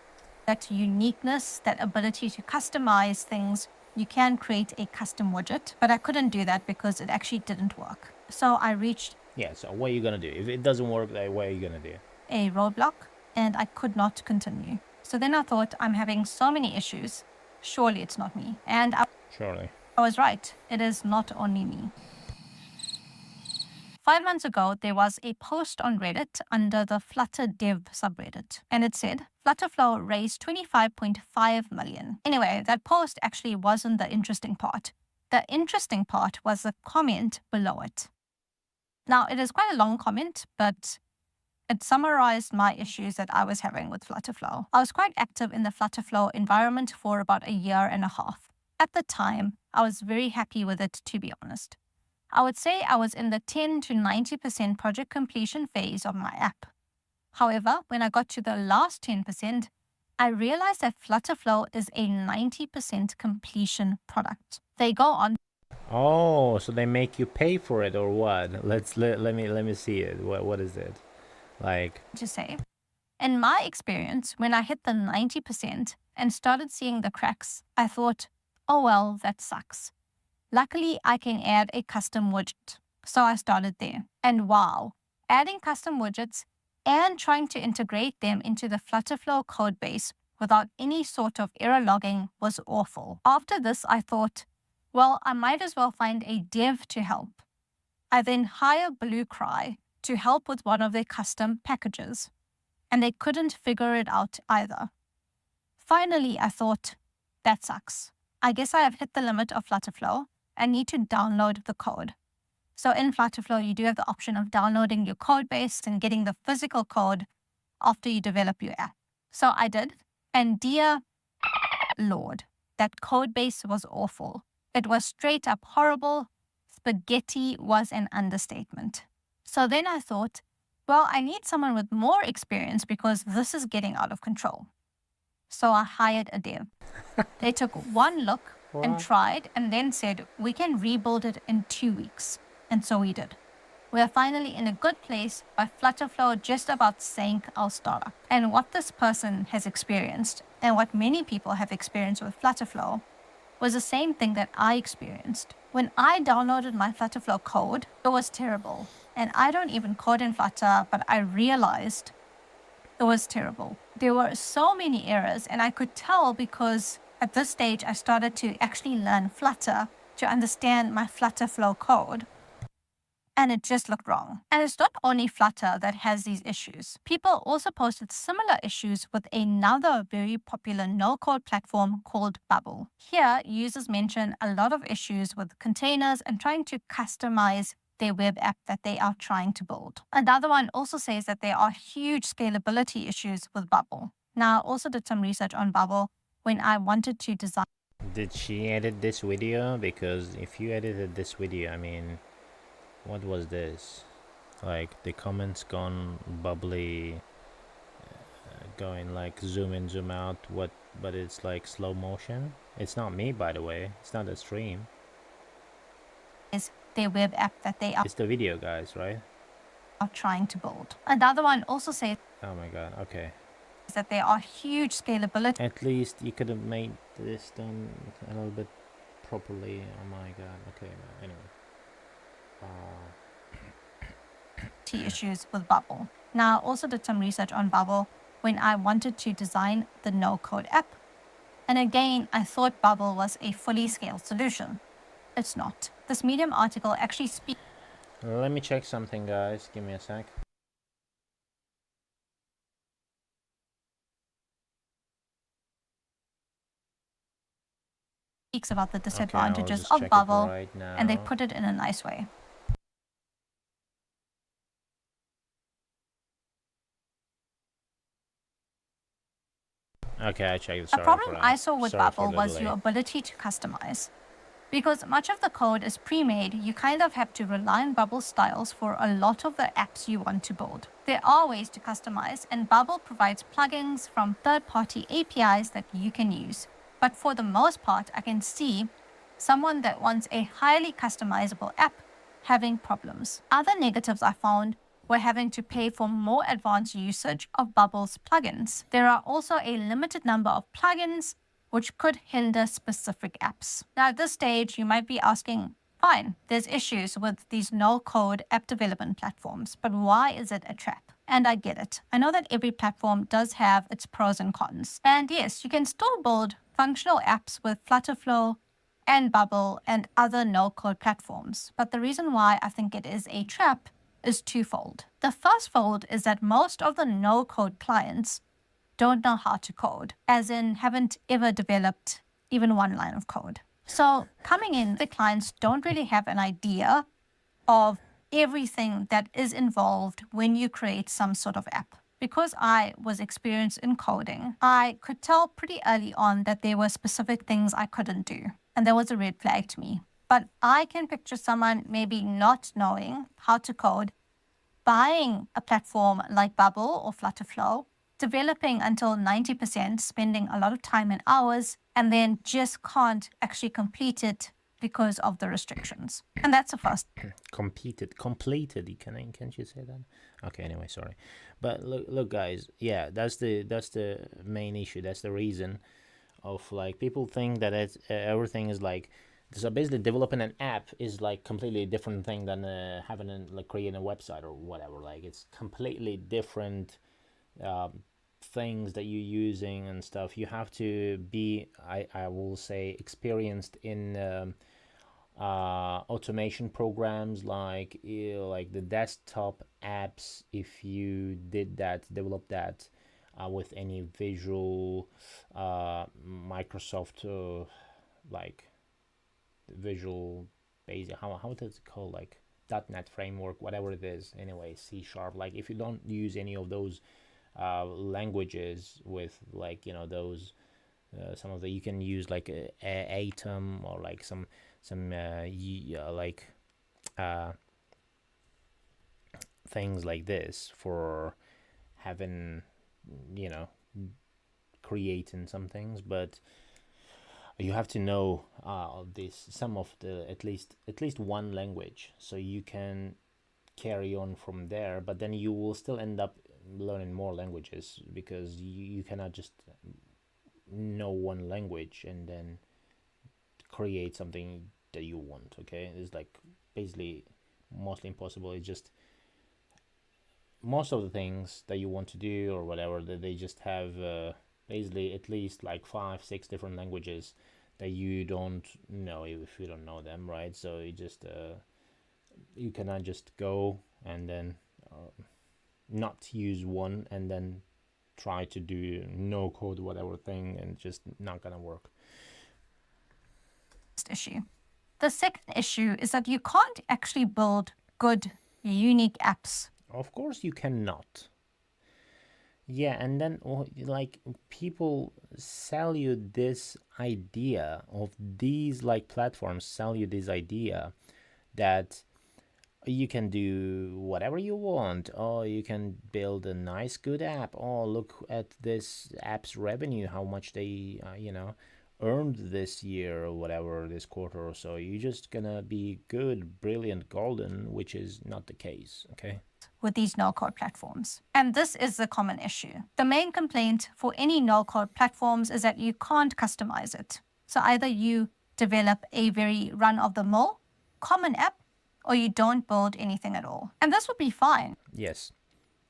that uniqueness, that ability to customize things, you can create a custom widget, but I couldn't do that because it actually didn't work. So I reached so what are you gonna do if it doesn't work? What are you gonna do? a roadblock, and I could not continue. So then I thought, I'm having so many issues, surely it's not me. And Surely. I was right, it is not only me. 5 months ago, there was a post on Reddit under the Flutter dev subreddit, and it said, Flutterflow raised 25.5 million. Anyway, that post actually wasn't the interesting part. The interesting part was the comment below it. Now, it is quite a long comment, but it summarized my issues that I was having with Flutterflow. I was quite active in the Flutterflow environment for about a year and a half. At the time, I was very happy with it, to be honest. I would say I was in the 10 to 90% project completion phase of my app. However, when I got to the last 10%, I realized that Flutterflow is a 90% completion product. They go on. Oh, so they make you pay for it or what? Let me see it. What is it? Like, to say, in my experience, when I hit the 90% and started seeing the cracks, I thought, oh well, that sucks. Luckily, I can add a custom widget. So I started there. And wow, adding custom widgets and trying to integrate them into the Flutterflow codebase without any sort of error logging was awful. After this, I thought, well, I might as well find a dev to help. I then hired Bluecry to help with one of their custom packages, and they couldn't figure it out either. Finally, I thought, that sucks. I guess I have hit the limit of Flutterflow. I need to download the code. So in Flutterflow, you do have the option of downloading your code base and getting the physical code after you develop your app. So I did, and dear Lord, that code base was awful. It was straight up horrible. Spaghetti was an understatement. So then I thought, well, I need someone with more experience because this is getting out of control. So I hired a dev. They took one look and tried and then said, we can rebuild it in 2 weeks. And so we did. We are finally in a good place, but Flutterflow just about sank our startup. And what this person has experienced, and what many people have experienced with Flutterflow, was the same thing that I experienced. When I downloaded my Flutterflow code, it was terrible. And I don't even code in Flutter, but I realized it was terrible. There were so many errors, and I could tell because at this stage I started to actually learn Flutter to understand my Flutterflow code. And it just looked wrong. And it's not only Flutter that has these issues. People also posted similar issues with another very popular no-code platform called Bubble. Here, users mention a lot of issues with containers and trying to customize their web app that they are trying to build. Another one also says that there are huge scalability issues with Bubble. Now, I also did some research on Bubble when I wanted to design. Did she edit this video? Because if you edited this video, I mean, what was this? Like the comments gone bubbly, going like zoom in, zoom out. What? But it's like slow motion. It's not me, by the way. It's not the stream. Is their web app that they are It's the video, guys, right? trying to build. Another one also says Oh my god. Okay. that there are huge scalability At least you could have made this done a little bit properly. Oh my god. Okay. Anyway. issues with Bubble. Now, I also did some research on Bubble when I wanted to design the no-code app. And again, I thought Bubble was a fully scaled solution. It's not. This Medium article actually speaks Let me check something, guys. Give me a sec. about the Okay, I'll disadvantages just of check it Bubble, right now. and they put it in a nice way. Okay, I checked. The Sorry problem for that. I saw with Sorry for Bubble the was delay. your ability to customize. Because much of the code is pre-made, you kind of have to rely on Bubble styles for a lot of the apps you want to build. There are ways to customize, and Bubble provides plugins from third-party APIs that you can use. But for the most part, I can see someone that wants a highly customizable app having problems. Other negatives I found were having to pay for more advanced usage of Bubble's plugins. There are also a limited number of plugins which could hinder specific apps. Now, at this stage, you might be asking, fine, there's issues with these no-code app development platforms, but why is it a trap? And I get it. I know that every platform does have its pros and cons. And yes, you can still build functional apps with Flutterflow and Bubble and other no-code platforms. But the reason why I think it is a trap is twofold. The first fold is that most of the no-code clients don't know how to code, as in haven't ever developed even one line of code. So coming in, the clients don't really have an idea of everything that is involved when you create some sort of app. Because I was experienced in coding, I could tell pretty early on that there were specific things I couldn't do. And that was a red flag to me. But I can picture someone maybe not knowing how to code, buying a platform like Bubble or Flutterflow, developing until 90%, spending a lot of time and hours, and then just can't actually complete it because of the restrictions. And that's the first. Completed. Can't you say that? Okay, anyway, sorry. But look guys, yeah, that's the main issue. That's the reason of like people think that it's, everything is like, so basically developing an app is like completely different thing than creating a website or whatever. Like it's completely different things that you're using and stuff, you have to be, I will say, experienced in automation programs like like the desktop apps. If you did that, develop that with any visual Microsoft like Visual Basic, how does it call, like .NET framework, whatever it is, anyway, C sharp. Like if you don't use any of those languages with, like, you know, those some of the, you can use like Atom or like some like things like this for having, you know, creating some things. But you have to know this, some of the, at least one language, so you can carry on from there. But then you will still end up learning more languages, because you cannot just know one language and then create something that you want. Okay, it's like basically mostly impossible. It's just most of the things that you want to do or whatever, that they just have basically at least like 5-6 different languages that you don't know if you don't know them, right? So you just you cannot just go and then not use one and then try to do no code whatever thing, and just not gonna work. Issue. The second issue is that you can't actually build good, unique apps. Of course you cannot. Yeah, and then like people sell you this idea of these, like platforms sell you this idea that you can do whatever you want. Oh, you can build a nice good app. Oh, look at this app's revenue, how much they you know, earned this year or whatever, this quarter or so. You're just gonna be good, brilliant, golden, which is not the case. Okay, With these no-code platforms. And this is the common issue. The main complaint for any no-code platforms is that you can't customize it. So either you develop a very run-of-the-mill common app, or you don't build anything at all. And this would be fine. yes,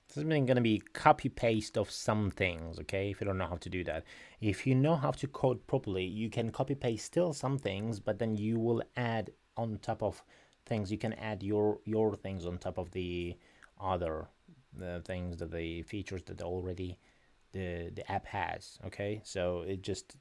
this is going to be copy paste of some things. Okay, if you don't know how to do that, if you know how to code properly, you can copy paste still some things, but then you will add on top of things. You can add your things on top of the other things, that the features that already the app has. Okay, so it just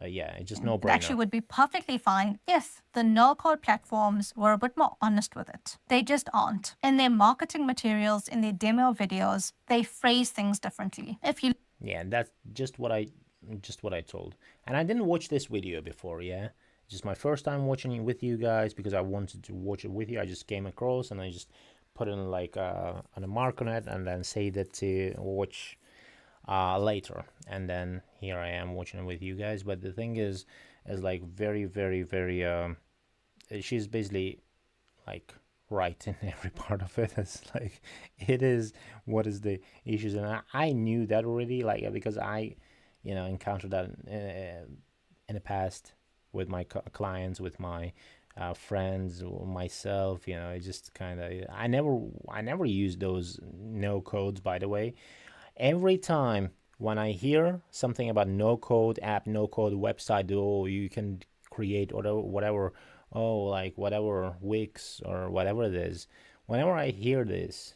yeah, it's just no It brainer. actually would be perfectly fine if the no-code platforms were a bit more honest with it. They just aren't. In their marketing materials, in their demo videos, they phrase things differently. If you Yeah, that's just what I told. And I didn't watch this video before. Yeah, just my first time watching it with you guys, because I wanted to watch it with you. I just came across and I just put in like on a mark on it, and then saved it to watch later. And then here I am watching it with you guys. But the thing is like very she's basically like right in every part of it. It's like, it is, what is the issues. And I knew that already, like, because I, you know, encountered that in the past with my clients, with my friends, myself. You know, it just kind of, I never used those no codes, by the way. Every time when I hear something about no code app, no code website, oh, you can create or whatever, oh, like whatever Wix or whatever it is, whenever I hear this,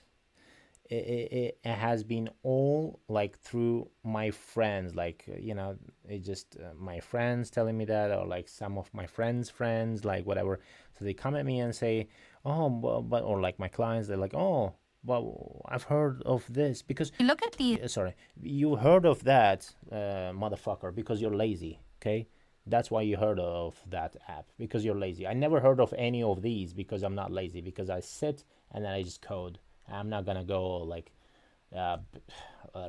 it has been all like through my friends, like, you know, it just my friends telling me that, or like some of my friends, like whatever. So they come at me and say, oh, but or like my clients, they're like, oh, well, I've heard of this because look at the sorry, you heard of that, motherfucker, because you're lazy. Okay, that's why you heard of that app, because you're lazy. I never heard of any of these because I'm not lazy, because I sit and then I just code. I'm not gonna go like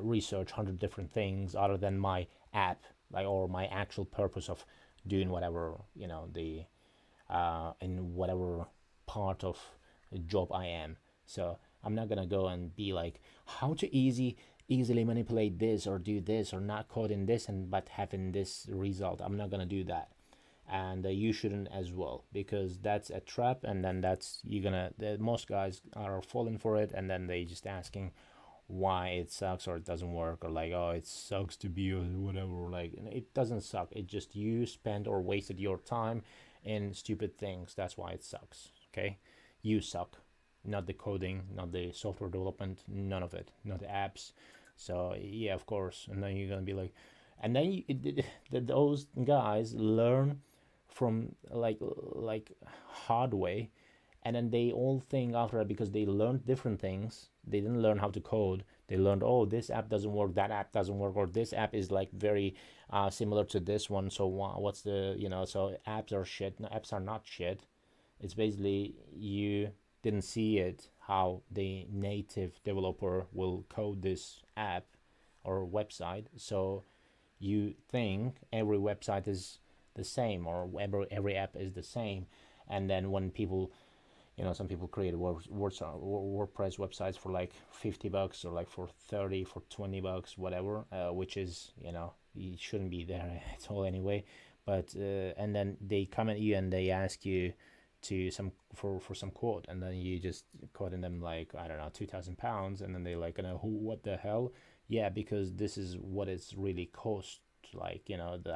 research 100 different things other than my app, like, or my actual purpose of doing whatever, you know, the in whatever part of the job I am. So I'm not gonna go and be like, how to easily manipulate this or do this, or not coding this and but having this result. I'm not gonna do that, and you shouldn't as well, because that's a trap. And then that's, you're gonna, most guys are falling for it, and then they just asking, why it sucks or it doesn't work, or like, oh, it sucks to be or whatever. Like, it doesn't suck. It just you spent or wasted your time in stupid things. That's why it sucks. Okay, you suck, not the coding, not the software development, none of it, not the apps. So yeah, of course. And then you're gonna be like, and then those guys learn from like hard way, and then they all think after that, because they learned different things. They didn't learn how to code. They learned, oh, this app doesn't work, that app doesn't work, or this app is like very similar to this one. So what's the, so apps are shit. No, apps are not shit. It's basically you didn't see it, how the native developer will code this app or website. So you think every website is the same, or every app is the same. And then when people, some people create WordPress websites for like $50 or like for 30, for $20, whatever, which is, you shouldn't be there at all anyway. But and then they come at you and they ask you to for some quote, and then you just quoting them like, I don't know, £2,000, and then they like, what the hell? Yeah, because this is what it's really cost, like,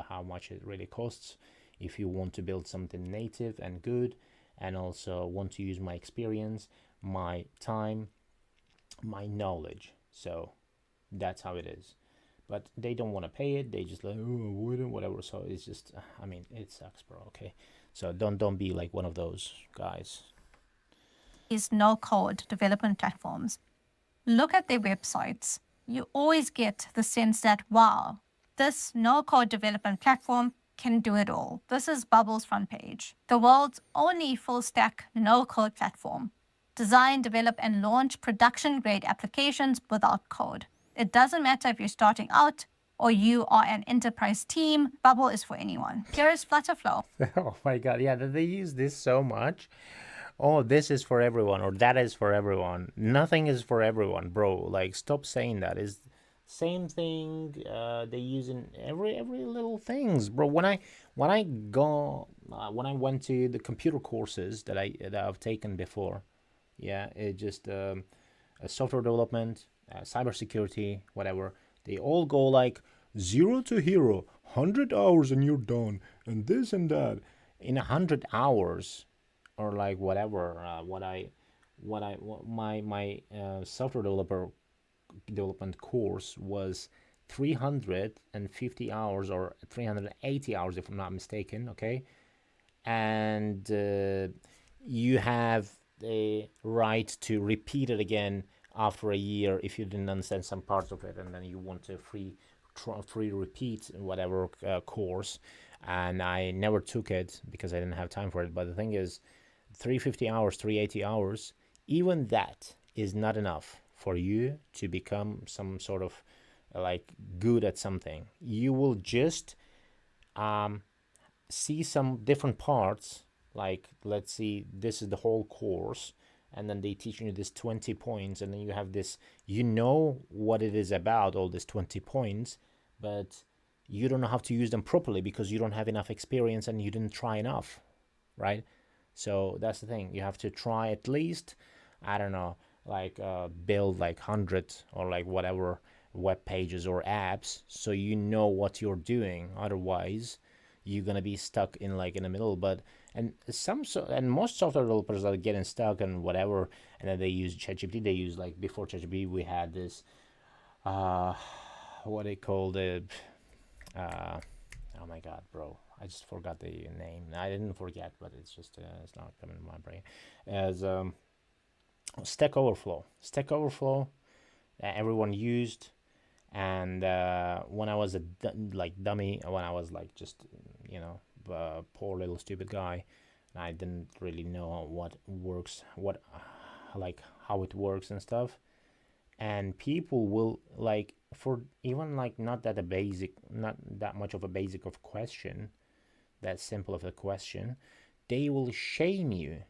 how much it really costs if you want to build something native and good, and also want to use my experience, my time, my knowledge. So that's how it is. But they don't want to pay it. They just like, oh, whatever. So it's just, it sucks, bro. Okay, so don't be like one of those guys. These no-code development platforms, look at their websites. You always get the sense that, wow, this no-code development platform can do it all. This is Bubble's front page, the world's only full-stack no-code platform. Design, develop, and launch production-grade applications without code. It doesn't matter if you're starting out or you are an enterprise team, Bubble is for anyone. Here is Flutterflow. Oh my god, yeah, they use this so much. Oh, this is for everyone, or that is for everyone. Nothing is for everyone, bro. Like, stop saying that. It's same thing they use in every little things, bro. When I went to the computer courses that I've taken before, yeah, it just software development, cybersecurity, whatever. They all go like 0 to hero, 100 hours and you're done, and this and that. In 100 hours, or like whatever, my software development course was 350 hours or 380 hours, if I'm not mistaken. Okay, and you have the right to repeat it again after a year if you didn't understand some parts of it, and then you want a free repeat whatever course. And I never took it because I didn't have time for it. But the thing is, 350 hours, 380 hours, even that is not enough for you to become some sort of like good at something. You will just see some different parts, like, let's see, this is the whole course, and then they teach you this 20 points, and then you have this, what it is about, all this 20 points, but you don't know how to use them properly because you don't have enough experience and you didn't try enough, right? So that's the thing. You have to try at least, I don't know, like build like 100 or like whatever web pages or apps, so you know what you're doing. Otherwise you're gonna be stuck in the middle. But and most software developers are getting stuck and whatever, and then they use ChatGPT. They use, like, before ChatGPT we had this what they called it, oh my god, bro, I just forgot the name. I didn't forget, but it's just it's not coming to my brain. As Stack Overflow everyone used. And when I was a dummy, when I was like just poor little stupid guy, I didn't really know what works, how it works and stuff. And people will, like, for even like not that much of a basic of question, that simple of a question, they will shame you.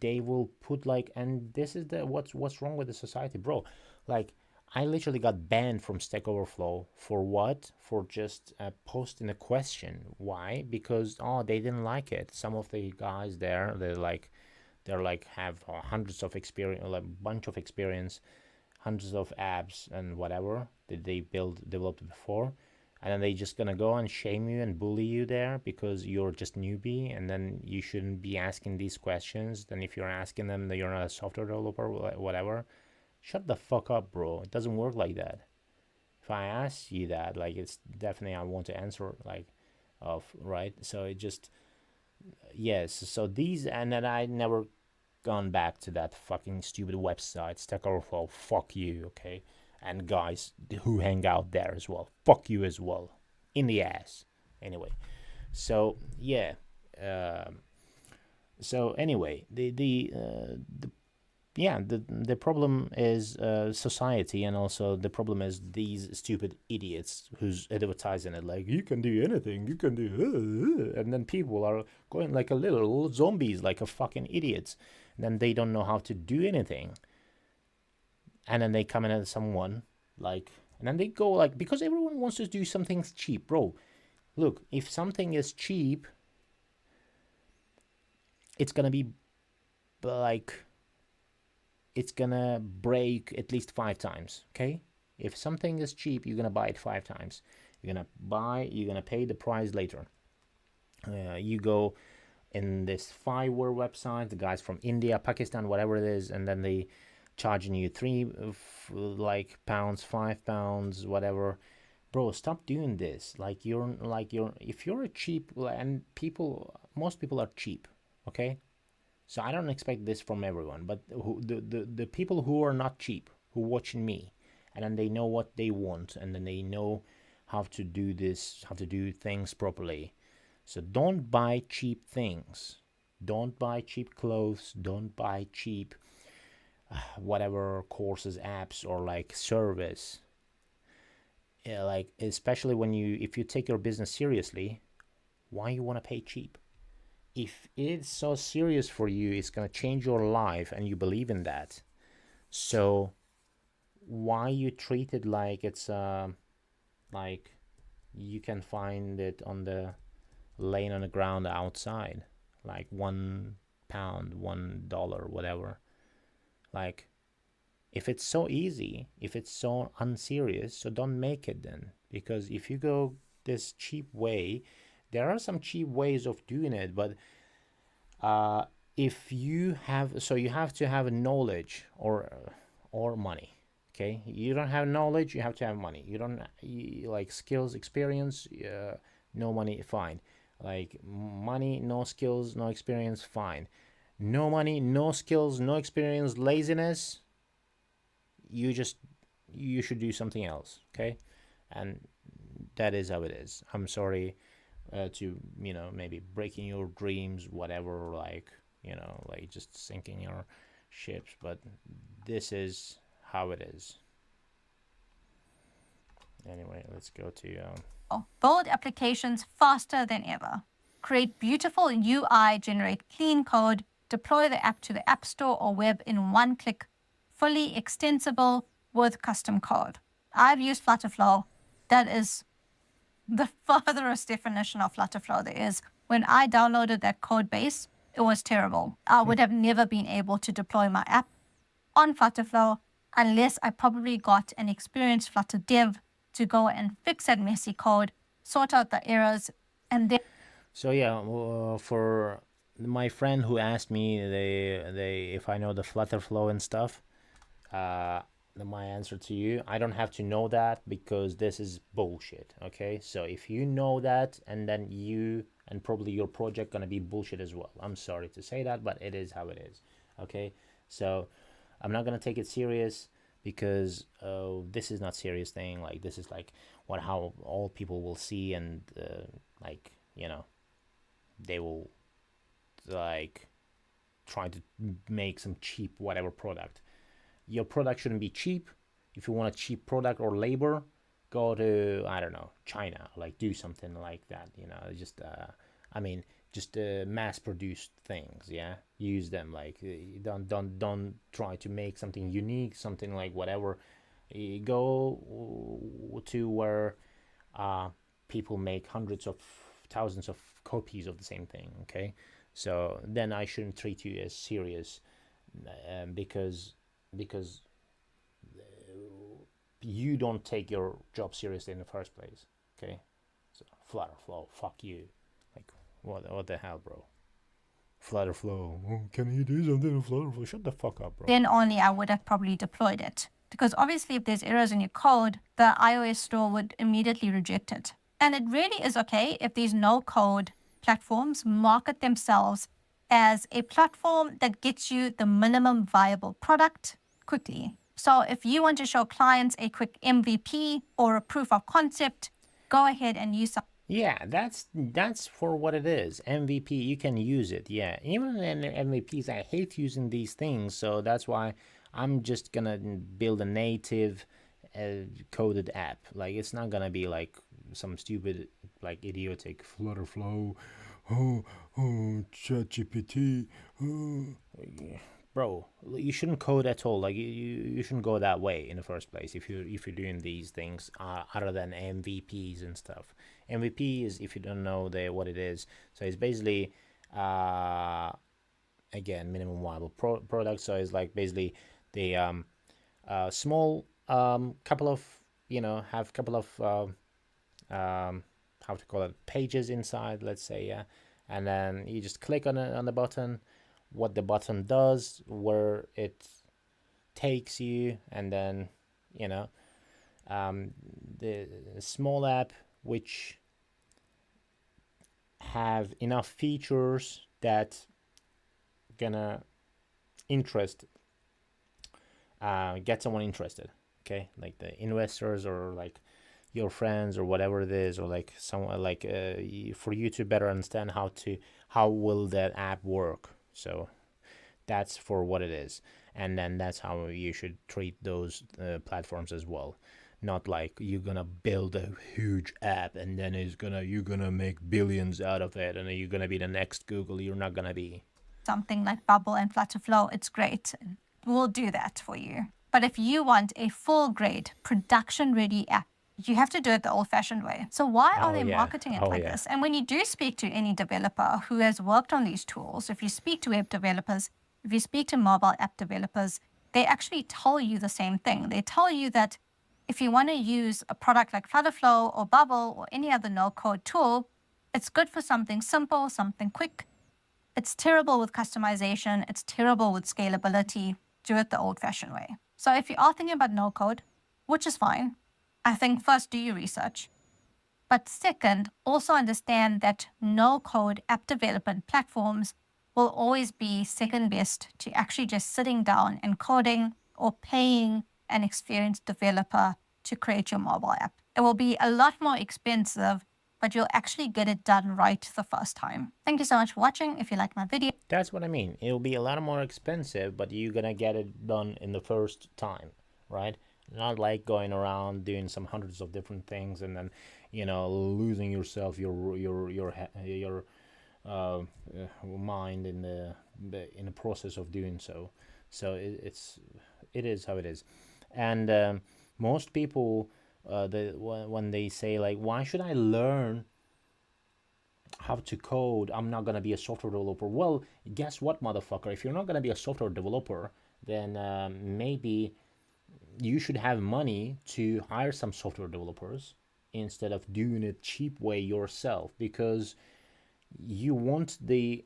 They will put and this is what's wrong with the society, bro. Like, I literally got banned from Stack Overflow for what? For just posting a question. Why? Because they didn't like it. Some of the guys there, they're have hundreds of experience, like bunch of experience, hundreds of apps and whatever that they developed before, and then they just gonna go and shame you and bully you there because you're just newbie, and then you shouldn't be asking these questions. Then if you're asking them that you're not a software developer, whatever, shut the fuck up, bro. It doesn't work like that. If I ask you that, like, it's definitely I want to answer, like, of right. So it just, yes. So these, and then I never gone back to that fucking stupid website. Stack Overflow, fuck you, okay? And guys who hang out there as well, fuck you as well, in the ass. Anyway, so yeah. So anyway, the problem is society, and also the problem is these stupid idiots who's advertising it like you can do anything, you can do, and then people are going like a little zombies, like a fucking idiots, and then they don't know how to do anything, and then they come in at someone like, and then they go like, because everyone wants to do something cheap, bro. Look, if something is cheap, it's gonna be like, it's gonna break at least 5 times, okay? If something is cheap, you're gonna buy it 5 times. You're gonna pay the price later. You go in this Fiverr website, the guys from India, Pakistan, whatever it is, and then they charging you like pounds, £5, whatever. Bro, stop doing this. Like you're if you're a cheap, and most people are cheap, okay? So I don't expect this from everyone, but the people who are not cheap, who watching me, and then they know what they want, and then they know how to do this, how to do things properly. So don't buy cheap things. Don't buy cheap clothes. Don't buy cheap whatever courses, apps, or like service. Yeah, like especially if you take your business seriously, why you want to pay cheap? If it's so serious for you, it's gonna change your life, and you believe in that, so why you treat it like it's like you can find it on the laying on the ground outside, like £1, $1, whatever. Like, if it's so easy, if it's so unserious, so don't make it then. Because if you go this cheap way, there are some cheap ways of doing it, but if you have, so you have to have knowledge or money. Okay, you don't have knowledge, you have to have money. You don't like skills, experience, no money, fine. Like money, no skills, no experience, fine. No money, no skills, no experience, laziness, you should do something else, okay? And that is how it is. I'm sorry to maybe breaking your dreams, whatever, like like just sinking your ships, but this is how it is. Anyway, let's go to build applications faster than ever, create beautiful UI, generate clean code, deploy the app to the App Store or web in one click, fully extensible with custom code. I've used Flutterflow. That is the furthest definition of Flutterflow there is. When I downloaded that code base, it was terrible. I would have never been able to deploy my app on Flutterflow unless I probably got an experienced Flutter dev to go and fix that messy code, sort out the errors, and then. So yeah, for my friend who asked me they if I know the Flutterflow and stuff, my answer to you, I don't have to know that, because this is bullshit, okay? So if you know that, and then you and probably your project gonna be bullshit as well. I'm sorry to say that, but it is how it is, okay? So I'm not gonna take it serious, because this is not serious thing. Like, this is like how all people will see, and like they will like try to make some cheap whatever product. Your product shouldn't be cheap. If you want a cheap product or labor, go to, I don't know, China, like do something like that, just just mass produced things, yeah, use them. Like don't try to make something unique, something like whatever. You go to where people make hundreds of thousands of copies of the same thing, okay? So then I shouldn't treat you as serious, because you don't take your job seriously in the first place. Okay, so Flutterflow, fuck you. Like, what the hell, bro? Flutterflow, oh, can you do something in Flutterflow? Shut the fuck up, bro. Then only I would have probably deployed it. Because obviously, if there's errors in your code, the iOS store would immediately reject it. And it really is okay if these no-code platforms market themselves as a platform that gets you the minimum viable product quickly. So if you want to show clients a quick MVP or a proof of concept, go ahead and use some. Yeah, that's for what it is. MVP, you can use it. Yeah, even in MVPs, I hate using these things, so that's why I'm just gonna build a native coded app. Like, it's not gonna be like some stupid, like, idiotic Flutterflow, ChatGPT, bro. You shouldn't code at all. Like, you shouldn't go that way in the first place if you're doing these things other than MVPs and stuff. MVP is, if you don't know what it is, so it's basically again, minimum viable product. So it's like basically the small couple of, have couple of how to call it, pages inside, let's say, yeah, and then you just click on the button, what the button does, where it takes you, and then the small app which have enough features that gonna get someone interested, okay, like the investors or like your friends or whatever it is, or like someone like for you to better understand how will that app work. So that's for what it is, and then that's how you should treat those platforms as well. Not like you're gonna build a huge app and then you're gonna make billions out of it and you're gonna be the next Google. You're not gonna be. Something like Bubble and Flutterflow, it's great. We'll do that for you. But if you want a full-grade, production-ready app, you have to do it the old-fashioned way. So why are they marketing it like this? And when you do speak to any developer who has worked on these tools, if you speak to web developers, if you speak to mobile app developers, they actually tell you the same thing. They tell you that if you want to use a product like Flutterflow or Bubble or any other no-code tool, it's good for something simple, something quick. It's terrible with customization. It's terrible with scalability. Do it the old-fashioned way. So if you are thinking about no-code, which is fine, I think first do your research. But second, also understand that no-code app development platforms will always be second best to actually just sitting down and coding or paying an experienced developer to create your mobile app. It will be a lot more expensive, but you'll actually get it done right the first time. Thank you so much for watching. If you like my video, that's what I mean. It'll be a lot more expensive, but you're gonna get it done in the first time, right? Not like going around doing some hundreds of different things and then losing yourself, your mind in the process of doing so. So it is how it is. And most people when they say like, why should I learn how to code? I'm not gonna be a software developer. Well, guess what, motherfucker, if you're not gonna be a software developer, then maybe you should have money to hire some software developers instead of doing it cheap way yourself, because you want the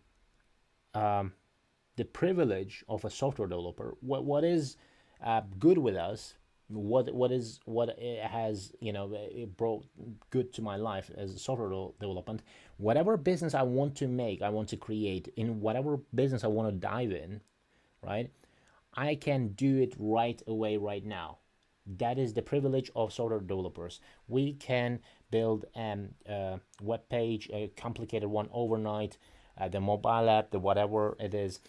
privilege of a software developer. What is good with us, what it has it brought good to my life as a software development. Whatever business I want to make, I want to create, in whatever business I want to dive in, right, I can do it right away, right now. That is the privilege of software developers. We can build a web page, a complicated one, overnight, the mobile app, the whatever it is,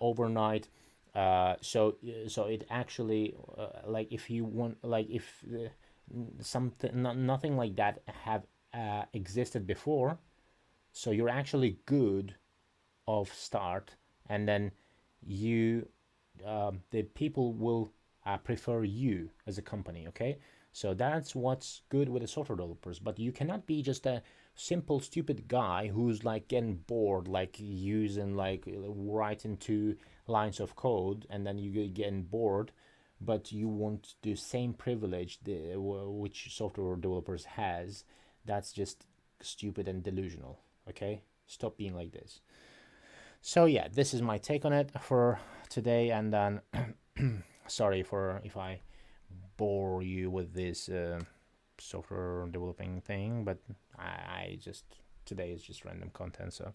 overnight. So it actually like, if you want, like, if nothing like that have existed before, so you're actually good of start, and then you the people will prefer you as a company. Okay, so that's what's good with the software developers. But you cannot be just a simple stupid guy who's like getting bored, like using, like, writing 2 lines of code, and then you getting bored but you want the same privilege which software developers has. That's just stupid and delusional. Okay, stop being like this. So yeah, this is my take on it for today, and then sorry for if I bore you with this software developing thing, but I just, today is just random content, so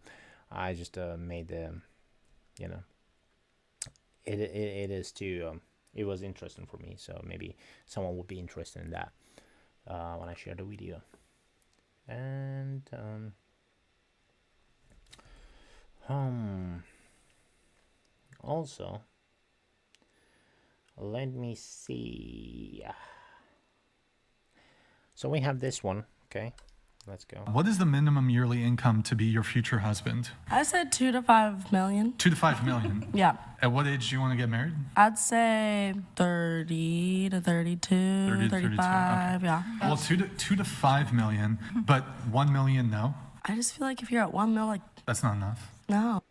I just made the, you know, it is too it was interesting for me, so maybe someone would be interested in that when I share the video. And also, let me see. So we have this one. Okay, let's go. What is the minimum yearly income to be your future husband? I said 2 to 5 million. 2 to 5 million. Yeah. At what age do you want to get married? I'd say 30 to 32, 30 to 32, 35, okay. yeah. Well, 2 to 5 million, but 1 million, no? I just feel like if you're at 1 mil, like, That's not enough. no.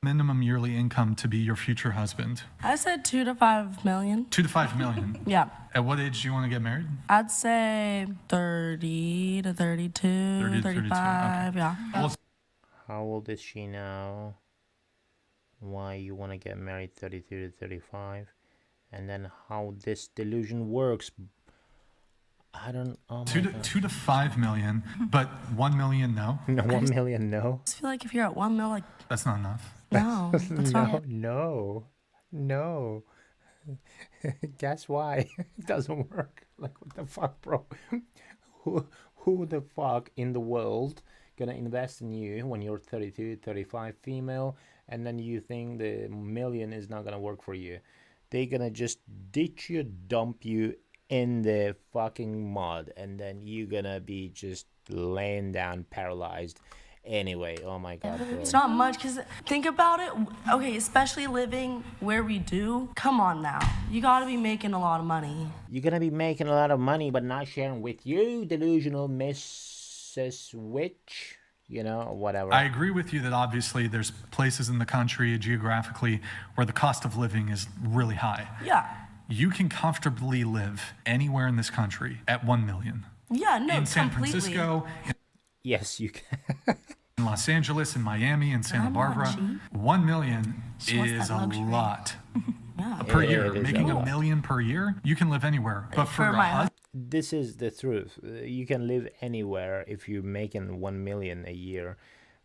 Minimum yearly income to be your future husband? I said 2 to 5 million. 2 to 5 million. Yeah. At what age do you want to get married? I'd say 30 to 32, 30 to 32, 35, yeah. Well, How old is she now? Why you want to get married 32 to 35? And then how this delusion works. I don't. Oh my 2 God. to 5 million, but 1 million, no? No, 1 million, no. I just feel like if you're at 1 mil, like, That's not enough. no. That's not. No. Guess why? It doesn't work. Like, what the fuck, bro? Who the fuck in the world gonna invest in you when you're 32, 35 female, and then you think the million is not gonna work for you? They're gonna just ditch you, dump you in the fucking mud, and then you're gonna be just laying down paralyzed. Anyway, oh my God, bro. It's not much, because think about it. Okay, especially living where we do. Come on now. You got to be making a lot of money. You're gonna be making a lot of money, but not sharing with you, delusional Mrs. Witch. You know, whatever. I agree with you that obviously there's places in the country geographically where the cost of living is really high. Yeah. You can comfortably live anywhere in this country at 1 million. Yeah, no, In San completely. Francisco, Yes, you can. in Los Angeles, in Miami, in Santa I'm not Barbara. cheap. 1 million She wants is that a luxury. lot Yeah. per It year. is Making a a lot. million per year, you can live anywhere. But for For a my husband, This is the truth. You can live anywhere if you're making 1 million a year.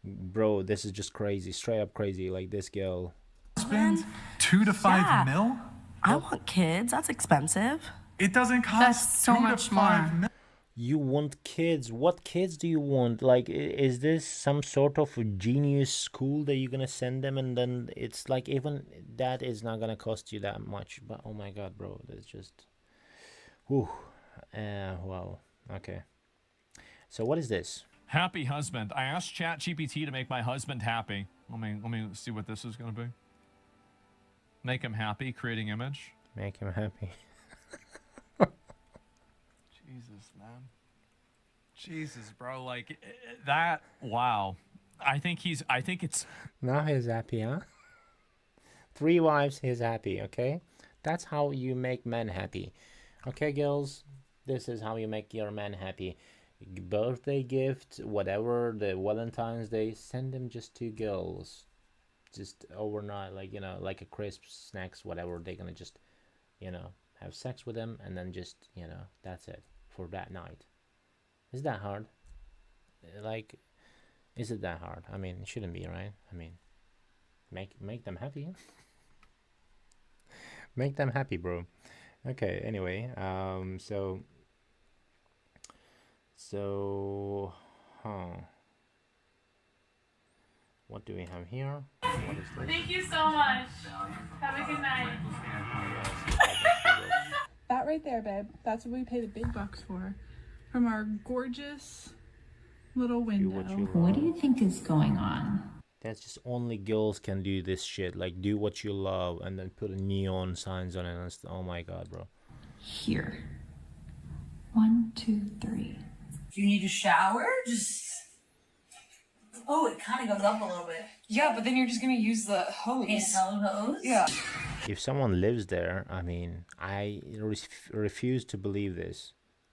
Bro, this is just crazy. Straight up crazy. Like this girl. 2 to 5 Yeah. mil? I want kids. That's expensive. It doesn't cost That's so 2 much to 5 more. mil. You want kids? What kids do you want? Like, is this some sort of genius school that you're gonna send them, and then it's like even that is not gonna cost you that much? But oh my God, bro, that's just, whew. Wow. Okay. So what is this? Happy husband. I asked ChatGPT to make my husband happy. Let me see what this is going to be. Make him happy, creating image. Make him happy. Jesus, man. Jesus, bro. Like that. Wow. I think it's Now he's happy, huh? 3 wives, he's happy, okay? That's how you make men happy. Okay, girls? This is how you make your man happy. Birthday gift, whatever, the Valentine's Day, send them just 2 girls. Just overnight, like, you know, like a crisp snacks, whatever. They're gonna just, you know, have sex with them, and then just, you know, that's it for that night. Is that hard? Like, is it that hard? I mean, it shouldn't be, right? I mean, make them happy. Make them happy, bro. Okay, anyway, so what do we have here? What is this? Thank you so much. Have a good night. That right there, babe. That's what we pay the big bucks for. From our gorgeous little Do window. what you What love. do you think is going on? That's just only girls can do this shit. Like, do what you love and then put a neon signs on it. And oh my God, bro. Here. 1, 2, 3. Do you need a shower? Just Oh, it kind of goes up a little bit. Yeah, but then you're just gonna use the hose. Handheld hose? Yeah. If someone lives there, I mean, I refuse to believe this.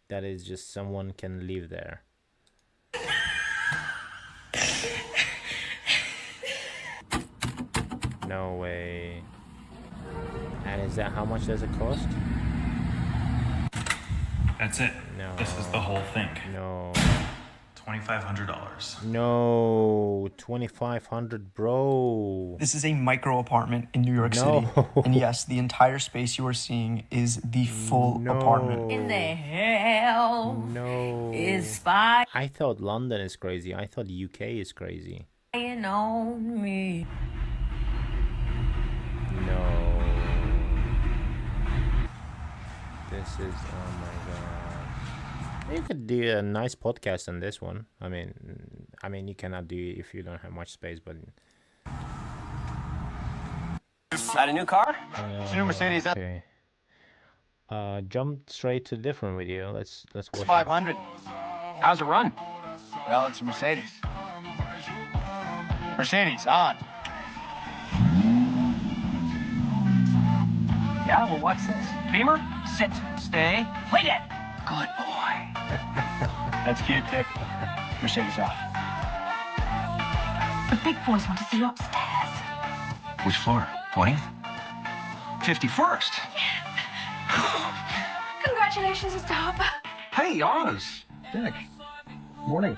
That is just someone can live there. No way. And is that how much does it cost? That's it. No. This is the whole thing. No. $2,500. No. 2,500, bro. This is a micro apartment in New York No. City. And yes, the entire space you are seeing is the full apartment. In the hell No. is spying I thought London is crazy. I thought UK is crazy. on me? No. This is, oh my god. You could do a nice podcast on this one. I mean, you cannot do it if you don't have much space, but. Got a new car? New Mercedes. Okay. Jump straight to a different video. Let's watch. 500. How's it run? Well, it's a Mercedes. Mercedes, on. Yeah, well, what's this? Beamer? Sit. Stay. Wait it. Good boy. That's cute, Dick. Mercedes off. The big boys want to see you upstairs. Which floor? 20th? 51st. Congratulations, Mr. Harper. Hey, Oz. Dick. Morning.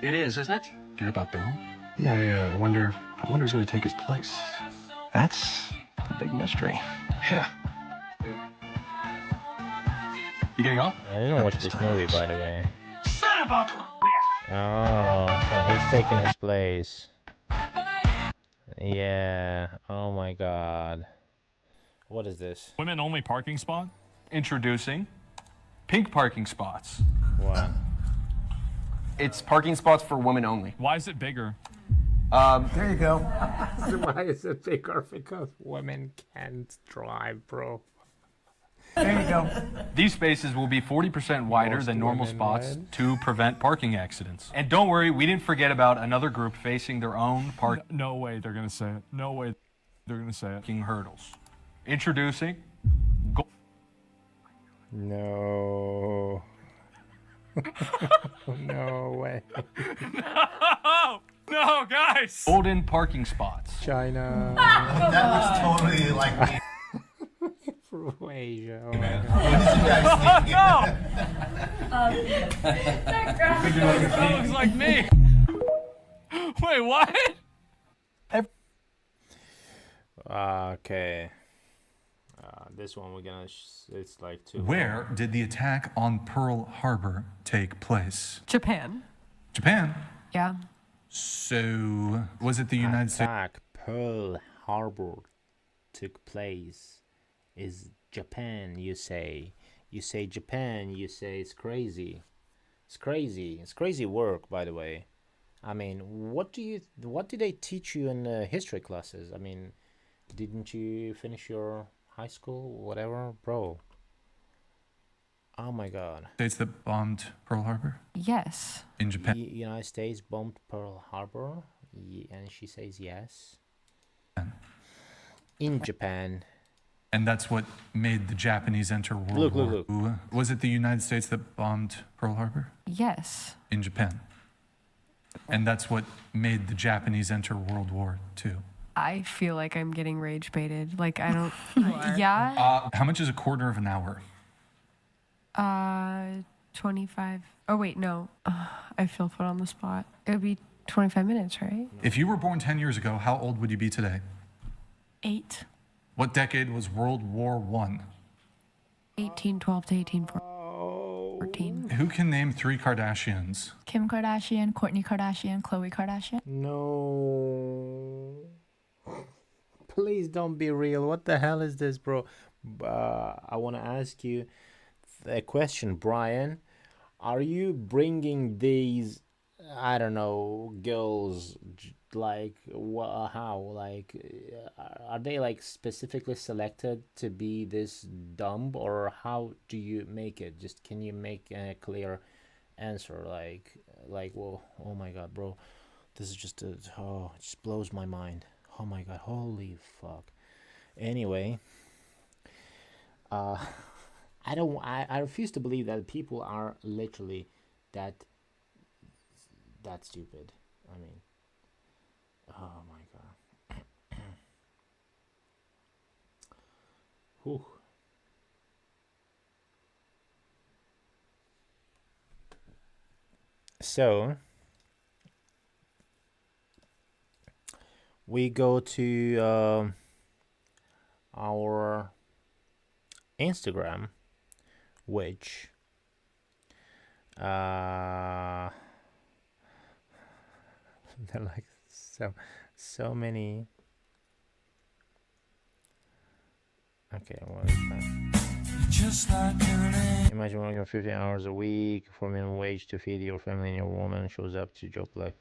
It is, isn't it? Care about Bill? Yeah, I wonder who's going to take his place. That's a big mystery. Yeah. You getting off? I didn't watch this movie, by the way. Son of a... Oh, so he's taking his place. Yeah. Oh my god. What is this? Women only parking spot? Introducing pink parking spots. What? It's parking spots for women only. Why is it bigger? There you go. Why is it bigger? Because women can't drive, bro. There you go. These spaces will be 40% wider Most than normal women spots win. to prevent parking accidents. And don't worry, we didn't forget about another group facing their own No way they're gonna say it. No way they're gonna say it. parking hurdles. Introducing No. No way. No, guys! golden parking spots. China. That was totally like me. Asia. Oh Man. my God. What did you guys think? That looks like me. Wait, what? Okay. This one we're gonna. It's like too. Where did the attack on Pearl Harbor take place? Japan. Japan. Yeah. So, was it the United States? Attack Pearl Harbor took place. Is Japan? You say Japan. You say it's crazy. It's crazy. It's crazy work, by the way. I mean, what did they teach you in history classes? I mean, didn't you finish your high school, whatever, bro? Oh my God. States that bombed Pearl Harbor Yes. in Japan. United States bombed Pearl Harbor, and she says yes. In Japan. And that's what made the Japanese enter World War II. Was it the United States that bombed Pearl Harbor? Yes. In Japan. And that's what made the Japanese enter World War II. I feel like I'm getting rage baited. Like, I don't. Yeah. How much is a quarter of an hour? 25. Oh, wait, no. I feel put on the spot. It would be 25 minutes, right? If you were born 10 years ago, how old would you be today? 8. What decade was World War I? 1812 to 1814. Who can name 3 Kardashians? Kim Kardashian, Kourtney Kardashian, Khloe Kardashian. No. Please don't be real. What the hell is this, bro? I want to ask you a question, Brian. Are you bringing these, I don't know, girls, like, how? Like, are they, like, specifically selected to be this dumb? Or how do you make it? Just, can you make a clear answer? Like, well, oh my God, bro. This is just it just blows my mind. Oh my god, holy fuck. Anyway, I refuse to believe that people are literally that stupid. I mean, oh my god. Whew. So we go to our Instagram, which there are like so many. Okay, what is that? Just like imagine working 50 hours a week for minimum wage to feed your family, and your woman shows up to job like.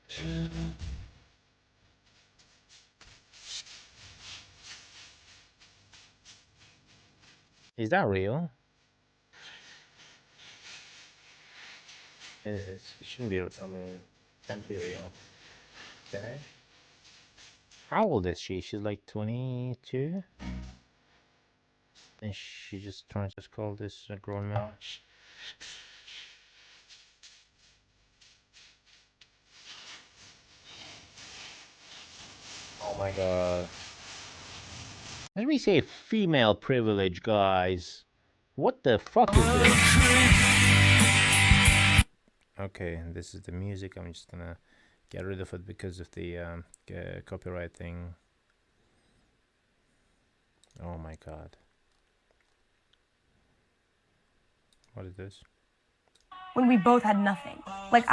Is that real? It shouldn't be real. I mean, can't be real. Okay. How old is she? She's like 22? And she just tries to call this a grown man. Oh my god. Let me say female privilege, guys. What the fuck is this? Okay, this is the music. I'm just gonna get rid of it because of the copyright thing. Oh my god. What is this? When we both had nothing. Like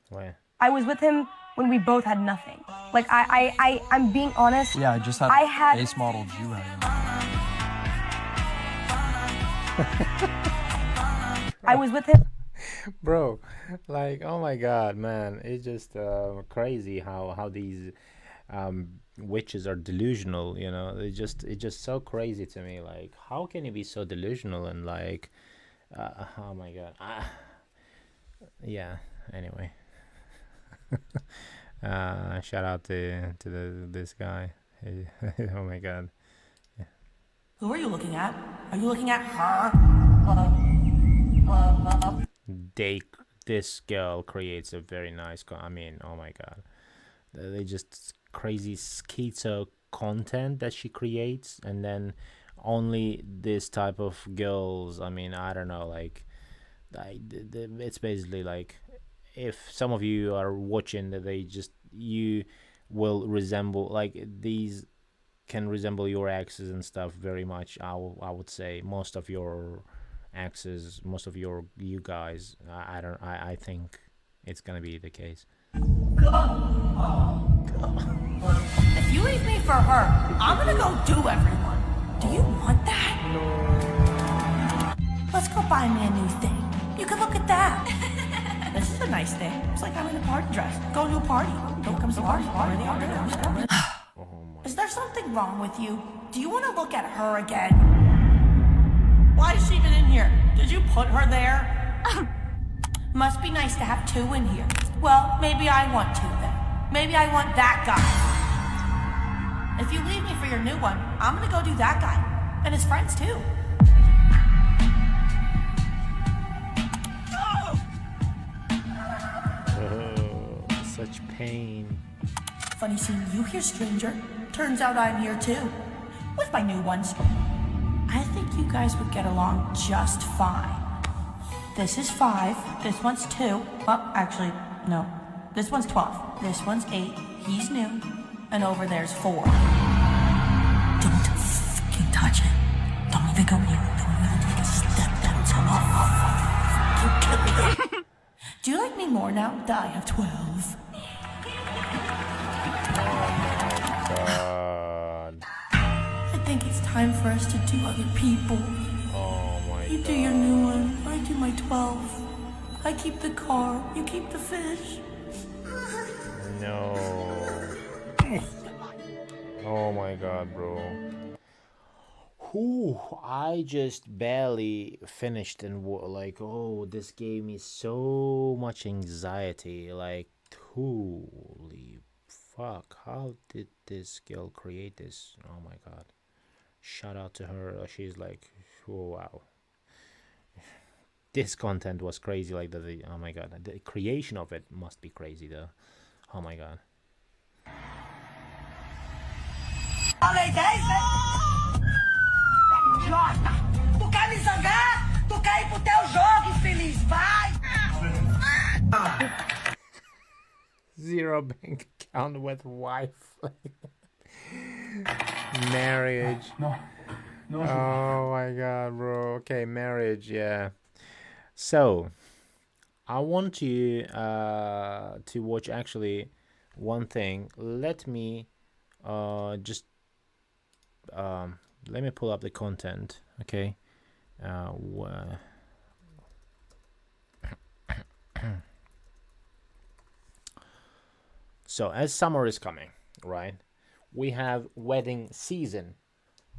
Where? I was with him when we both had nothing. Like I'm being honest. Yeah, I just had base model G-Wagon. I was with him. Bro, like, oh my god, man, it's just crazy how these witches are delusional, you know. It's just so crazy to me. Like, how can you be so delusional and like oh my god. Yeah, anyway. Shout out to this guy. Oh my god. Yeah. Who are you looking at? Are you looking at her? This girl creates a very nice I mean, oh my god, they just crazy schizo content that she creates, and then only this type of girls. I mean, I don't know, like it's basically like, if some of you are watching that, you will resemble, like, these can resemble your exes and stuff very much. I would say most of your exes, most of you guys, I think it's gonna be the case. If you leave me for her, I'm gonna go do everyone. Do you want that? No. Let's go buy me a new thing. You can look at that. This is a nice thing. It's like I'm in a party dress. Going to a party. Don't come to the party. Is there something wrong with you? Do you want to look at her again? Why is she even in here? Did you put her there? Must be nice to have two in here. Well, maybe I want two then. Maybe I want that guy. If you leave me for your new one, I'm gonna go do that guy. And his friends too. Oh, such pain. Funny seeing you here, stranger. Turns out I'm here too. With my new ones. I think you guys would get along just fine. This is 5. This one's 2. Well, actually, no. This one's 12. This one's 8. He's new. And over there's 4. Don't fucking touch it. Don't even go near it. Don't even take a step. That's you kill me. Do you like me more now that I have 12? God. I think it's time for us to do other people. Oh my You do your new one, I do my 12. I keep the car, you keep the fish. No. Oh my god, bro. Whew, I just barely finished and like, oh, this gave me so much anxiety. Like, Holy fuck, how did this girl create this? Oh my god, shout out to her. She's like, oh wow, this content was crazy. Like oh my god, the creation of it must be crazy though. Oh my god. Falei 10, né? Idiota! Tu quer me zangar? Tu quer ir pro teu jogo, infeliz? Vai! Zero bank account with wife. Marriage. No. Oh my god, bro. Okay, marriage, yeah. So I want you to watch actually one thing. Let me just let me pull up the content, okay? So as summer is coming, right, we have wedding season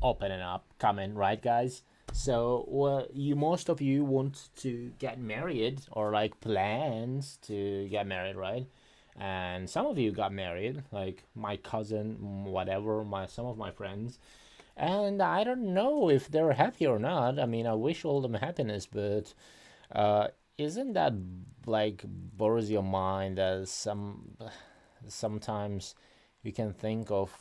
opening up, coming, right guys? So most of you want to get married, or like plans to get married, right? And some of you got married, like my cousin, whatever, some of my friends. And I don't know if they're happy or not. I mean, I wish all them happiness, but isn't that like bores your mind as sometimes you can think of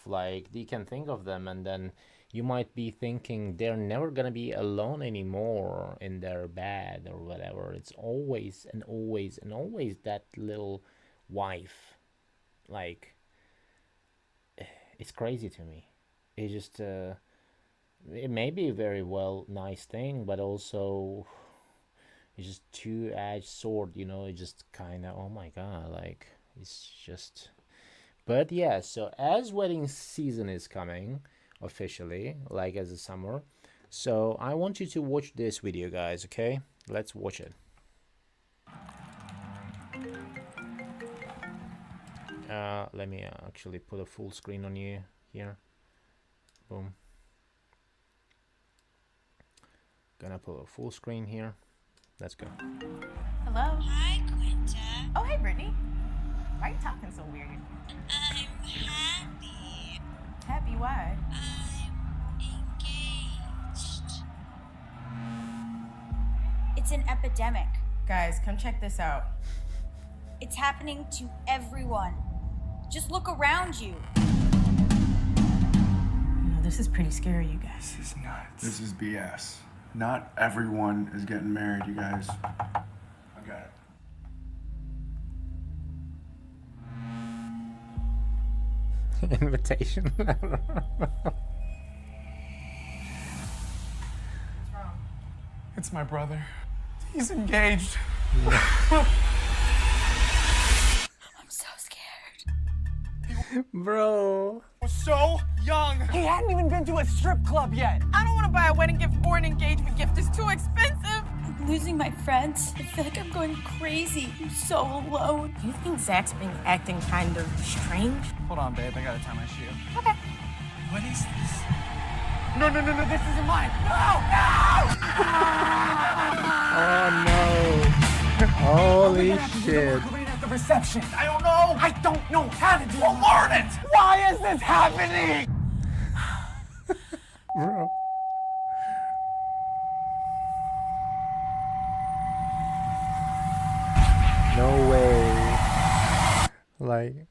them, and then you might be thinking they're never gonna be alone anymore in their bed or whatever. It's always and always and always that little wife. Like, it's crazy to me. It just it may be a very nice thing, but also it's just two-edged sword, you know. It just kind of, oh my god, like, it's just. But yeah, so as wedding season is coming officially, like as a summer, so I want you to watch this video, guys. Okay, let's watch it. Let me actually put a full screen on you here. Boom. Gonna put a full screen here. Let's go. Hello. Hi, Quinta. Oh, hey, Brittany. Why are you talking so weird? I'm happy. Happy? Why? I'm engaged. It's an epidemic. Guys, come check this out. It's happening to everyone. Just look around you. No, this is pretty scary, you guys. This is nuts. This is BS. Not everyone is getting married, you guys. I got it. Invitation. It's my brother. He's engaged. I'm so scared. Bro. Was so young. He hadn't even been to a strip club yet. I don't want to buy a wedding gift or an engagement gift. It's too expensive. I'm losing my friends. I feel like I'm going crazy. I'm so alone. Do you think Zach's been acting kind of strange? Hold on, babe. I gotta tie my shoe. Okay. What is this? No, this isn't mine. No! Oh no. Holy shit. At the reception. I don't know. I don't know how to do it. Well, learn it. Why is this happening? Bro. No way. Like.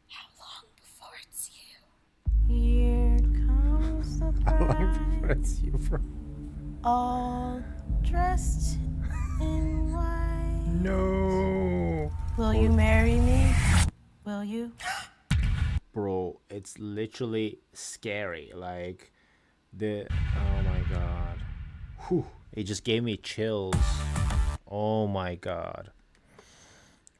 How long before it's you? Here comes the How long bride, before it's you, bro? all dressed in white. No. Will you marry me? Will you? Bro, it's literally scary. Like, oh my god. Whew. It just gave me chills. Oh my god.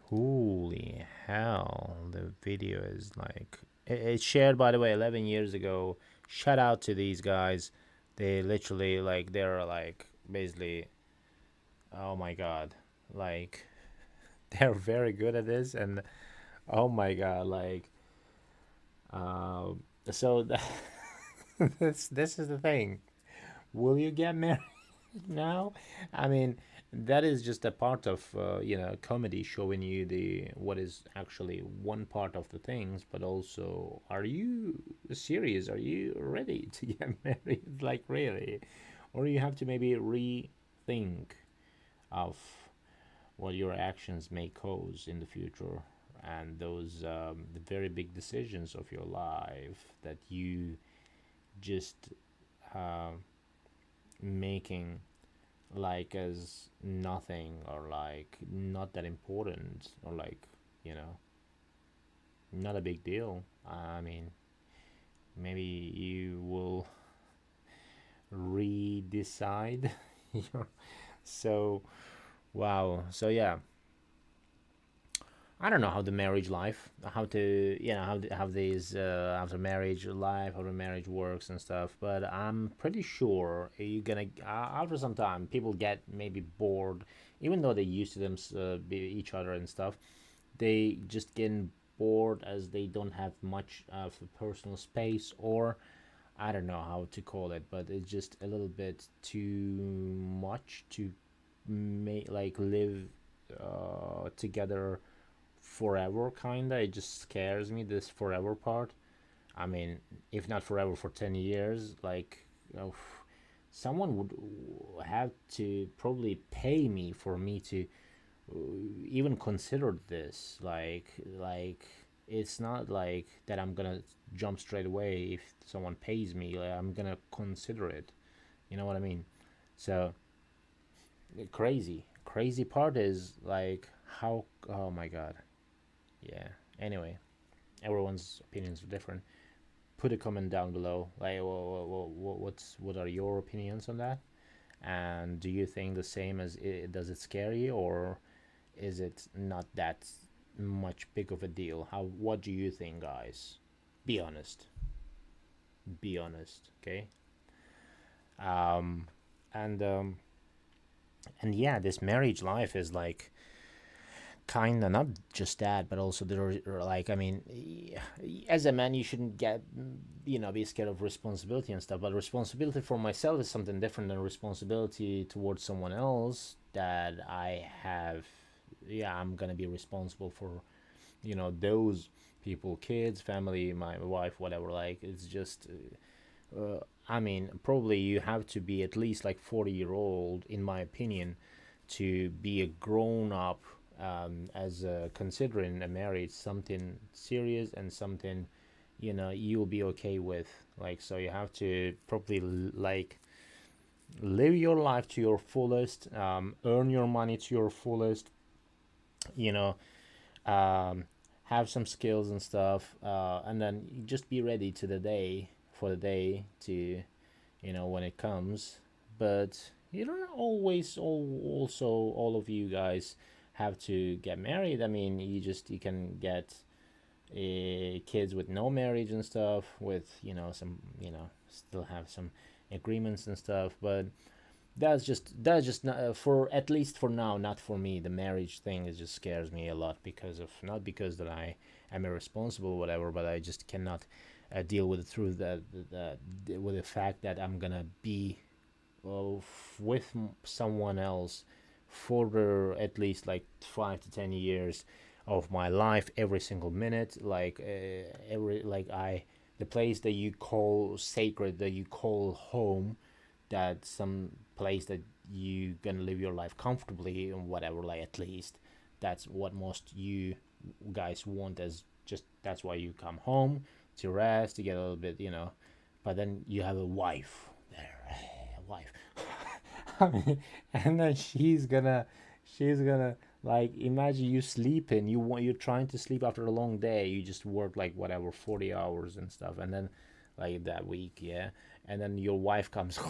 Holy hell. The video is like, it's shared, by the way, 11 years ago. Shout out to these guys. They literally, like, they're like basically, oh my god, like, they're very good at this. And oh my god, like, so this is the thing. Will you get married now? I mean, that is just a part of comedy, showing you the what is actually one part of the things, but also, are you serious? Are you ready to get married? Like, really? Or you have to maybe rethink of what your actions may cause in the future, and those the very big decisions of your life that you just making like as nothing, or like not that important, or like, not a big deal. I mean, maybe you will redecide your so wow. So yeah, I don't know how the marriage life, how to, how these after marriage life, how the marriage works and stuff. But I'm pretty sure you're gonna after some time people get maybe bored, even though they used to them be each other and stuff. They just getting bored as they don't have much of personal space, or I don't know how to call it, but it's just a little bit too much to make like live together forever, kinda. It just scares me, this forever part. I mean, if not forever, for 10 years, like, someone would have to probably pay me for me to even consider this. Like it's not like that I'm gonna jump straight away if someone pays me. Like, I'm gonna consider it, you know what I mean? So the crazy part is like how, oh my god. Yeah, anyway, everyone's opinions are different. Put a comment down below, like what are your opinions on that, and do you think the same as it, does it scare you, or is it not that much big of a deal? What do you think, guys? Be honest, okay? And yeah, this marriage life is like kind of not just that, but also there are, like, I mean, as a man you shouldn't get, be scared of responsibility and stuff, but responsibility for myself is something different than responsibility towards someone else that I have. Yeah, I'm gonna be responsible for, those people, kids, family, my wife, whatever. Like, it's just I mean, probably you have to be at least like 40-year-old, in my opinion, to be a grown up, as considering a marriage something serious and something you'll be okay with. Like, so you have to probably like live your life to your fullest, earn your money to your fullest, have some skills and stuff, and then just be ready to for the day to when it comes. But you don't always also all of you guys have to get married. I mean, you can get kids with no marriage and stuff, with some still have some agreements and stuff. But that's just not, for at least for now, not for me. The marriage thing is just scares me a lot, because of, not because that I am irresponsible or whatever, but I just cannot deal with the truth that with the fact that I'm gonna be with someone else for at least like 5 to 10 years of my life, every single minute. Like the place that you call sacred, that you call home, that some place that you gonna live your life comfortably and whatever. Like, at least that's what most you guys want, as just that's why you come home, to rest, to get a little bit, but then you have a wife there, a wife. And then she's gonna like, imagine you sleeping, you're trying to sleep after a long day, you just work like whatever 40 hours and stuff, and then like that week, yeah, and then your wife comes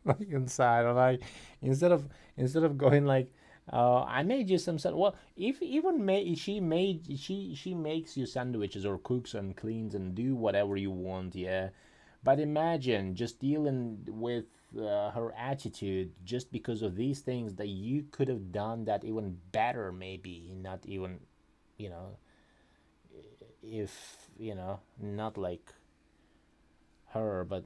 like inside, or like, instead of going like, I made you some well, if even she makes you sandwiches or cooks and cleans and do whatever you want, yeah. But imagine just dealing with her attitude, just because of these things that you could have done that even better, maybe not even, if not like her, but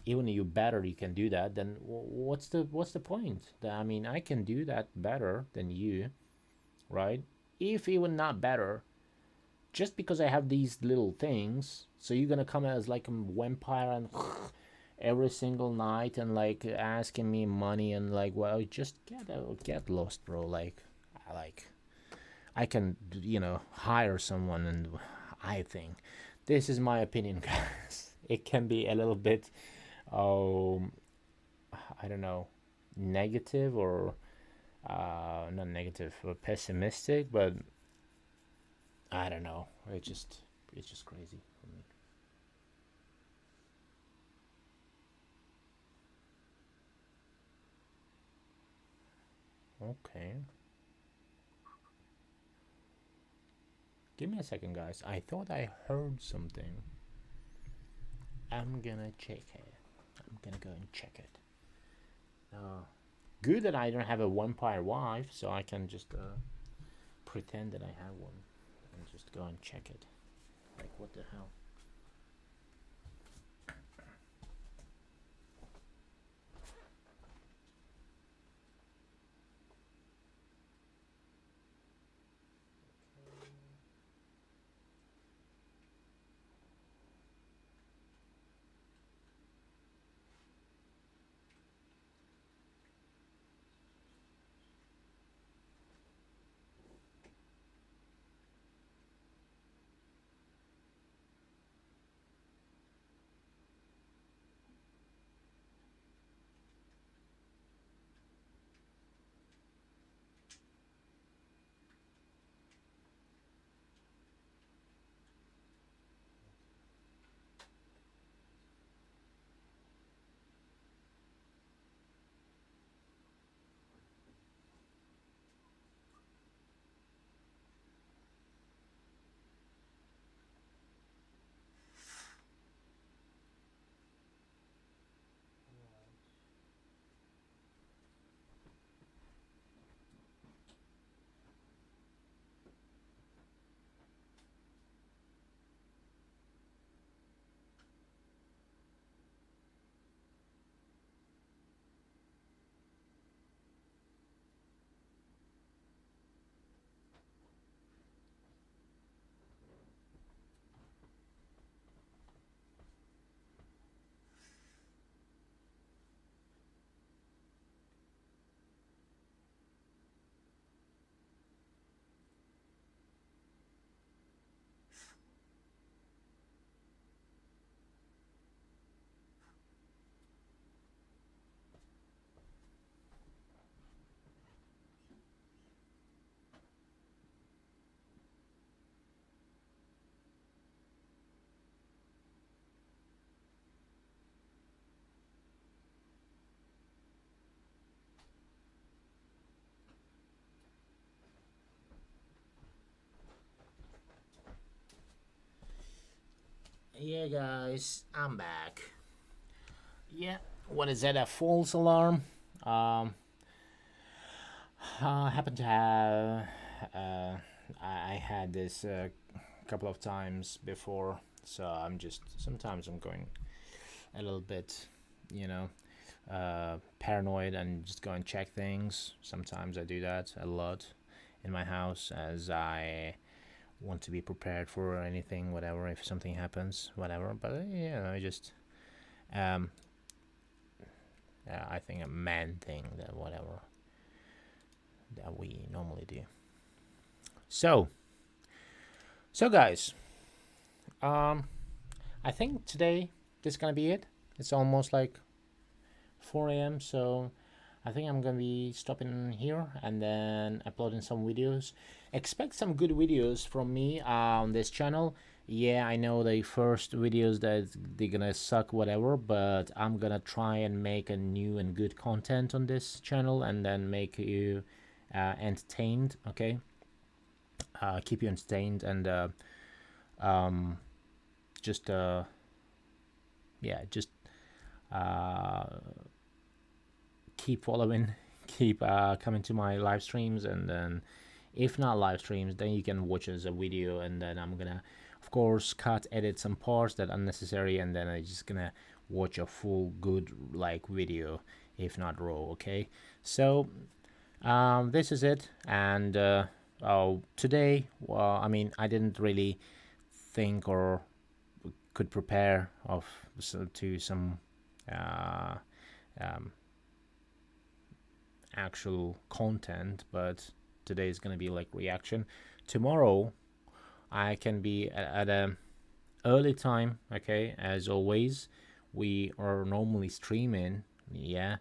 even you better you can do that, then what's the point? I mean, I can do that better than you, right? If even not better, just because I have these little things, so you're gonna come as like a vampire and every single night and like asking me money and like, well, just get lost, bro. Like I can, you know, hire someone. And I think this is my opinion, guys. It can be a little bit I don't know, negative or not negative, but pessimistic, but I don't know. It's just crazy for me. Okay. Give me a second, guys. I thought I heard something. I'm gonna check it. I'm gonna go and check it. Good that I don't have a vampire wife, so I can just pretend that I have one and just go and check it. Like, what the hell? Yeah, guys, I'm back. Yeah, what is that? A false alarm? I happen to have. I had this a couple of times before, so I'm just sometimes I'm going a little bit, you know, paranoid and just go and check things. Sometimes I do that a lot in my house as I want to be prepared for anything, whatever, if something happens, whatever. But I just I think a man thing, that whatever that we normally do. So guys, I think today this is gonna be it. It's almost like 4 a.m. so I think I'm gonna be stopping here and then uploading some videos. Expect some good videos from me on this channel. Yeah, I know the first videos that they're gonna suck, whatever, but I'm gonna try and make a new and good content on this channel and then make you entertained. Okay, keep you entertained and just keep following, keep coming to my live streams, and then if not live streams, then you can watch as a video, and then I'm gonna of course cut, edit some parts that are unnecessary, and then I'm just gonna watch a full good like video, if not raw. Okay, so this is it. And today, I mean, I didn't really think or could prepare to some actual content, but today is gonna be like reaction. Tomorrow I can be at a early time. Okay, as always, we are normally streaming, yeah,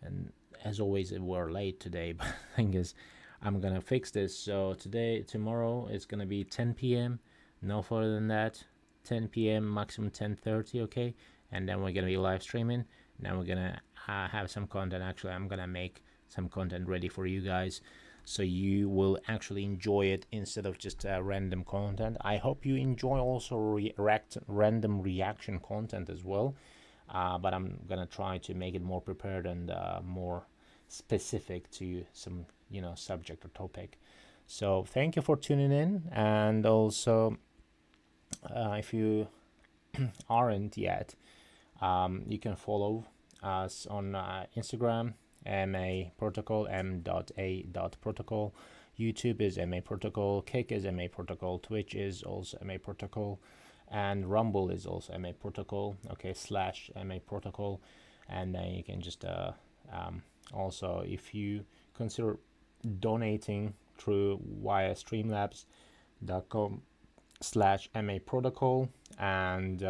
and as always we're late today, but the thing is I'm gonna fix this. So tomorrow it's gonna be 10 p.m, no further than that. 10 p.m, maximum 10:30. Okay, and then we're gonna be live streaming. Now we're gonna have some content. Actually, I'm gonna make some content ready for you guys, so you will actually enjoy it instead of just random content. I hope you enjoy also random reaction content as well, but I'm gonna try to make it more prepared and more specific to some subject or topic. So thank you for tuning in, and also if you aren't yet, you can follow us on Instagram, MA Protocol, m.a.protocol. YouTube is MA Protocol, Kick is MA Protocol, Twitch is also MA Protocol, and Rumble is also MA Protocol. Okay, /MA Protocol. And then you can just also, if you consider donating through via streamlabs.com/MA Protocol, and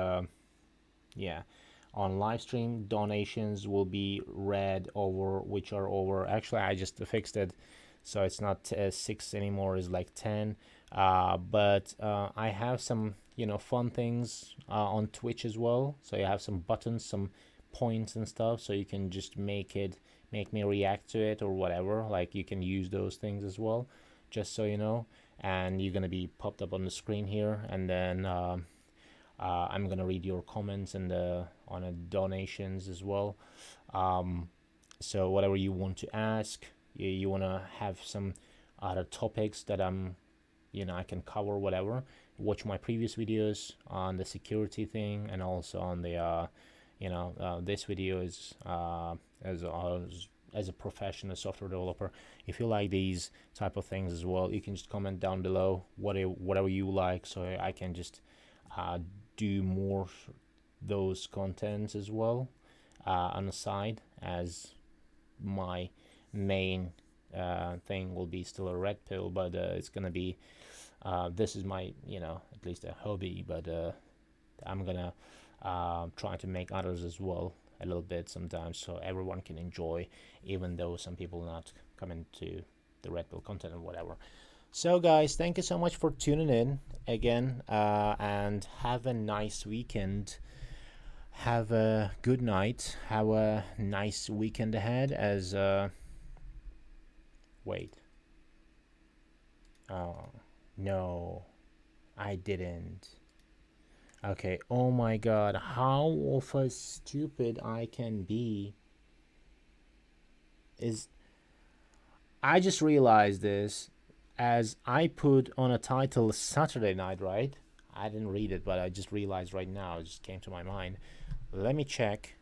yeah, on live stream donations will be read over, which are over. Actually, I just fixed it, so it's not 6 anymore, it's like 10. But I have some fun things on Twitch as well. So you have some buttons, some points and stuff, so you can just make me react to it or whatever. Like, you can use those things as well, just so you know. And you're gonna be popped up on the screen here, and then I'm gonna read your comments and on donations as well. So whatever you want to ask, you want to have some other topics that I can cover, whatever. Watch my previous videos on the security thing, and also on the this video is as a professional software developer. If you like these type of things as well, you can just comment down below whatever you like, so I can just do more those contents as well on the side, as my main thing will be still a red pill, but it's gonna be this is my at least a hobby, but I'm gonna try to make others as well a little bit sometimes, so everyone can enjoy, even though some people not coming to the red pill content and whatever. So guys, thank you so much for tuning in again, and have a nice weekend. Have a good night. Have a nice weekend ahead. As wait, oh no, I didn't. Okay, oh my god, how of a stupid I can be. I just realized this, as I put on a title Saturday night, right? I didn't read it, but I just realized right now, it just came to my mind. Let me check.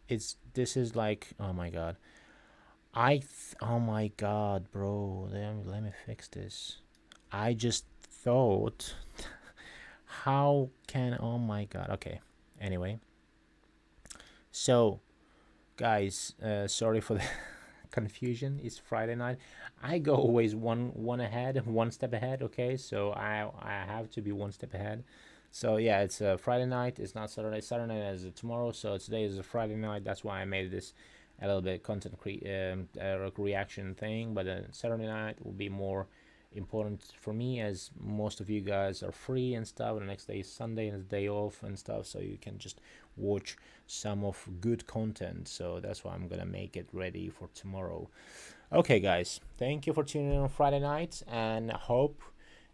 This is like, oh my god. Oh my god, bro. Let me fix this. I just thought, how can, oh my god. Okay, anyway. So, guys, sorry for the confusion. It's Friday night. I go always one step ahead. Okay, so I have to be one step ahead. So yeah, it's a Friday night. It's not Saturday. Saturday night is tomorrow. So today is a Friday night. That's why I made this a little bit content reaction thing. But Saturday night will be more important for me, as most of you guys are free and stuff. And the next day is Sunday and it's day off and stuff, so you can just watch some of good content. So that's why I'm gonna make it ready for tomorrow. Okay guys, thank you for tuning in on Friday night, and hope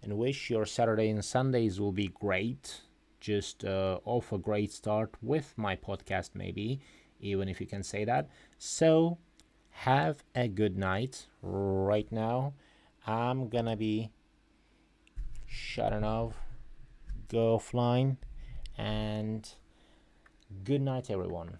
and wish your Saturday and Sundays will be great. Just off a great start with my podcast, maybe, even if you can say that. So have a good night. Right now I'm gonna be shutting off, go offline, and Good night, everyone.